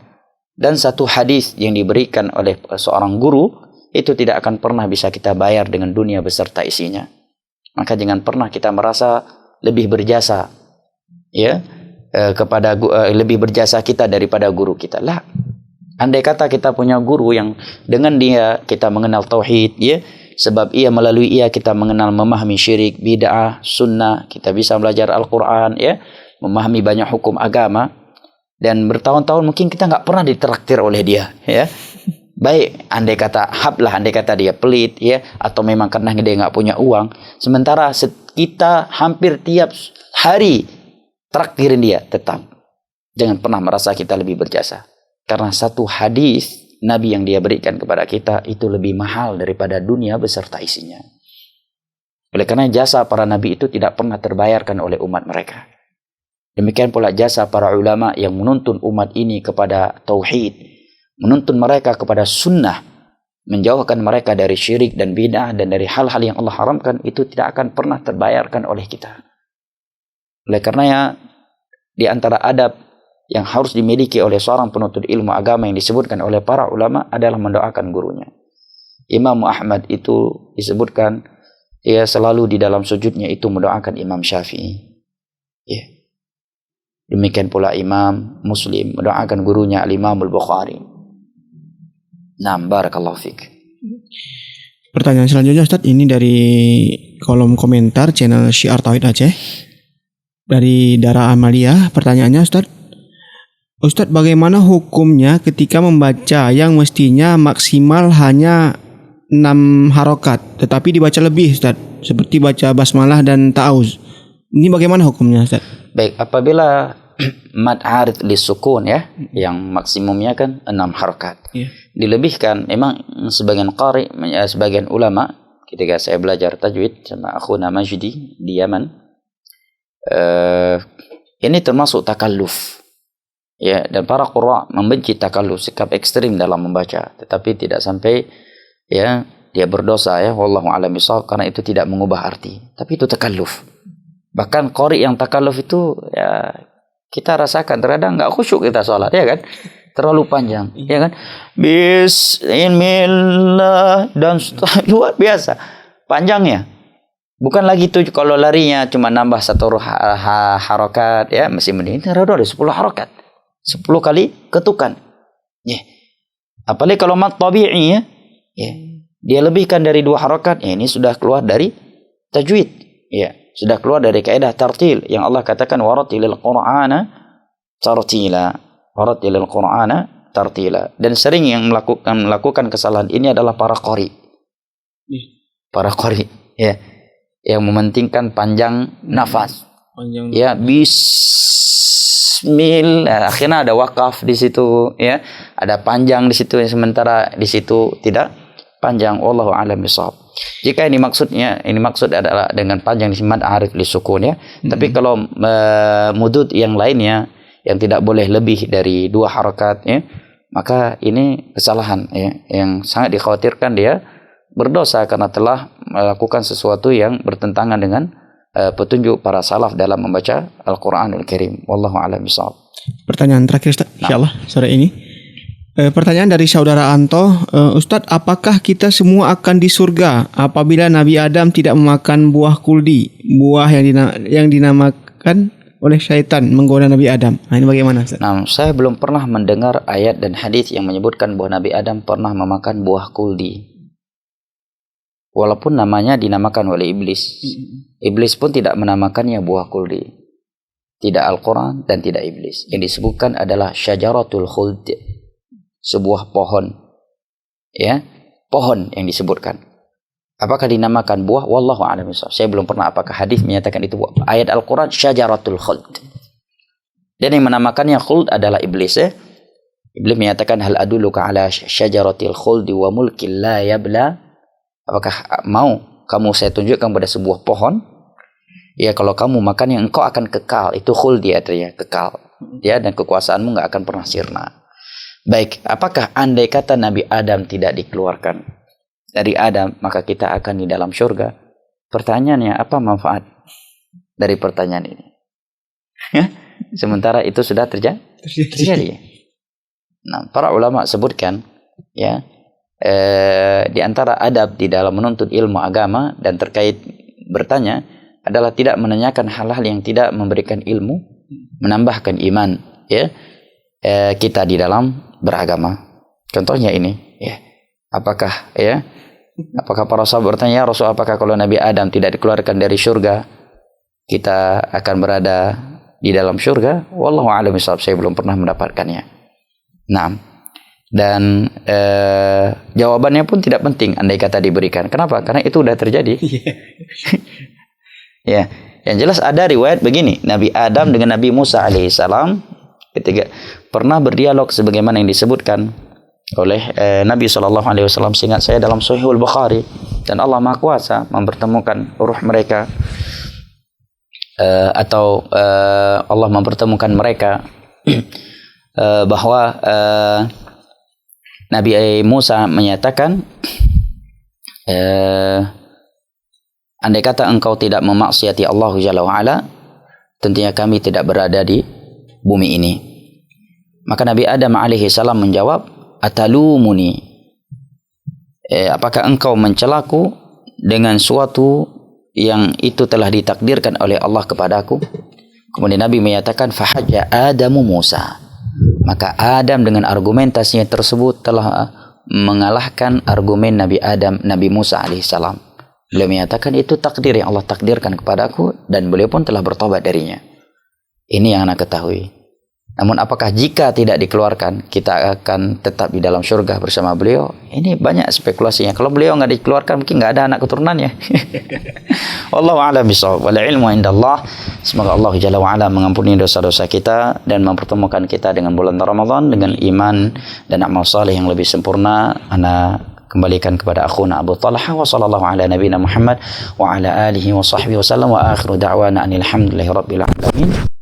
Dan satu hadis yang diberikan oleh seorang guru itu tidak akan pernah bisa kita bayar dengan dunia beserta isinya. Maka jangan pernah kita merasa lebih berjasa, ya, lebih berjasa kita daripada guru kita. Lah, andai kata kita punya guru yang dengan dia kita mengenal tauhid, ya, sebab melalui ia kita mengenal, memahami syirik, bid'ah, sunnah, kita bisa belajar Al-Quran, ya, memahami banyak hukum agama, dan bertahun-tahun mungkin kita nggak pernah ditraktir oleh dia, ya. Baik, andai kata dia pelit, ya, atau memang karena dia nggak punya uang, sementara kita hampir tiap hari traktirin dia, tetap jangan pernah merasa kita lebih berjasa, karena satu hadis Nabi yang dia berikan kepada kita itu lebih mahal daripada dunia beserta isinya. Oleh karena jasa para nabi itu tidak pernah terbayarkan oleh umat mereka. Demikian pula jasa para ulama yang menuntun umat ini kepada tauhid, menuntun mereka kepada sunnah, menjauhkan mereka dari syirik dan bid'ah dan dari hal-hal yang Allah haramkan, itu tidak akan pernah terbayarkan oleh kita. Oleh karenanya, di antara adab yang harus dimiliki oleh seorang penuntut ilmu agama yang disebutkan oleh para ulama adalah mendoakan gurunya. Imam Ahmad itu disebutkan ia selalu di dalam sujudnya itu mendoakan Imam Syafi'i. Ya. Demikian pula Imam Muslim mendoakan gurunya Al-Imam Al-Bukhari. Naam, barakallahu fik. Pertanyaan selanjutnya Ustaz, ini dari kolom komentar channel Syiar Tauhid Aceh. Dari Dara Amalia, pertanyaannya Ustaz, bagaimana hukumnya ketika membaca yang mestinya maksimal hanya 6 harokat, tetapi dibaca lebih Ustaz, seperti baca basmalah dan ta'awuz. Ini bagaimana hukumnya Ustaz? Baik, apabila mad arid lisukun ya, yang maksimumnya kan 6 harokat. Dilebihkan, memang sebagian qari, sebagian ulama, ketika saya belajar tajwid sama akhuna Majdi di Yaman, ini termasuk takalluf. Ya, dan para qurra membenci takalluf, sikap ekstrim dalam membaca, tetapi tidak sampai ya dia berdosa ya, wallahu a'lam bishawab, karena itu tidak mengubah arti, tapi itu takalluf. Bahkan qari yang takalluf itu ya kita rasakan terkadang enggak khusyuk kita sholat, ya kan? Terlalu panjang, ya kan? Bismillah dan luar biasa panjangnya. Bukan lagi itu kalau larinya cuma nambah 1 harokat ya, masih mending ada 10 harokat. 10 kali ketukan. Ya. Apalagi kalau mat tabi'i ya. Dia lebihkan dari 2 harokat, ya ini sudah keluar dari tajwid. Ya, sudah keluar dari kaidah tartil yang Allah katakan waratilil Qur'ana tartila. Waratilil Qur'ana tartila. Dan sering yang melakukan kesalahan ini adalah para qari. Para qari ya, yang mementingkan panjang nafas. Ya, bismillah, akhirnya ada wakaf di situ ya, ada panjang di situ, sementara di situ tidak panjang. Wallahu a'lam bishawab. Jika ini maksud adalah dengan panjang di mad arid li sukun ya. Tapi kalau mudud yang lainnya yang tidak boleh lebih dari 2 harokat ya, maka ini kesalahan ya, yang sangat dikhawatirkan dia berdosa karena telah melakukan sesuatu yang bertentangan dengan petunjuk para salaf dalam membaca Al-Quranul Karim. Wallahu a'lam bishawab. Pertanyaan terakhir Ustaz, insyaallah sore ini. Pertanyaan dari saudara Anto, Ustadz, apakah kita semua akan di surga apabila Nabi Adam tidak memakan buah kuldi, buah yang dinamakan oleh syaitan menggoda Nabi Adam? Nah, ini bagaimana Ustadz? Nah, saya belum pernah mendengar ayat dan hadis yang menyebutkan bahwa Nabi Adam pernah memakan buah kuldi. Walaupun namanya dinamakan oleh iblis. Iblis pun tidak menamakannya buah kuldi. Tidak Al-Quran dan tidak iblis. Yang disebutkan adalah syajaratul khuld. Sebuah pohon. Ya, pohon yang disebutkan. Apakah dinamakan buah? Wallahu a'lam bishawab. Saya belum pernah apakah hadis menyatakan itu buah. Ayat Al-Quran syajaratul khuld. Dan yang menamakannya khuld adalah iblis ya. Iblis menyatakan hal adulluka ala syajaratil khuld wa mulkin la yabla. Apakah mau kamu saya tunjukkan pada sebuah pohon? Ya, kalau kamu makannya engkau akan kekal. Itu khuldi artinya kekal. Ya, dan kekuasaanmu enggak akan pernah sirna. Baik, apakah andai kata Nabi Adam tidak dikeluarkan dari Adam, maka kita akan di dalam surga? Pertanyaannya, apa manfaat dari pertanyaan ini? Sementara itu sudah terjadi. Nah, para ulama sebutkan ya, di antara adab di dalam menuntut ilmu agama dan terkait bertanya adalah tidak menanyakan hal-hal yang tidak memberikan ilmu, menambahkan iman ya, kita di dalam beragama. Contohnya ini ya, apakah para sahabat bertanya, ya Rasul, apakah kalau Nabi Adam tidak dikeluarkan dari surga kita akan berada di dalam surga? Wallahu a'lam bishawab, saya belum pernah mendapatkannya. Nah, dan jawabannya pun tidak penting andai kata diberikan. Kenapa? Karena itu sudah terjadi. Ya, yang jelas ada riwayat begini, Nabi Adam dengan Nabi Musa alaihissalam ketika pernah berdialog sebagaimana yang disebutkan oleh Nabi SAW, seingat saya dalam Sahihul Bukhari, dan Allah Maha Kuasa mempertemukan ruh mereka atau Allah mempertemukan mereka bahwa Nabi Musa menyatakan, andai kata engkau tidak memaksiati Allah Jalla wa'ala, tentunya kami tidak berada di bumi ini. Maka Nabi Adam alaihi salam menjawab, atalumuni, apakah engkau mencelaku dengan suatu yang itu telah ditakdirkan oleh Allah kepadaku? Kemudian Nabi menyatakan fahajja Adamu Musa. Maka Adam dengan argumentasinya tersebut telah mengalahkan argumen Nabi Adam, Nabi Musa alaihissalam. Beliau menyatakan itu takdir yang Allah takdirkan kepadaku dan beliau pun telah bertobat darinya. Ini yang anak ketahui. Namun apakah jika tidak dikeluarkan kita akan tetap di dalam surga bersama beliau? Ini banyak spekulasinya. Kalau beliau nggak dikeluarkan mungkin nggak ada anak keturunannya. Wallahu a'lam bishawab. Wal ilmu indallah. Semoga Allah Jalla wa Ala mengampuni dosa-dosa kita dan mempertemukan kita dengan bulan Ramadan dengan iman dan amal saleh yang lebih sempurna. Ana kembalikan kepada akhuna Abu Talha wa sallallahu ala nabiyina Muhammad wa ala alihi wa sahbihi wa sallam wa akhiru da'wana anil hamdulillahi rabbil alamin.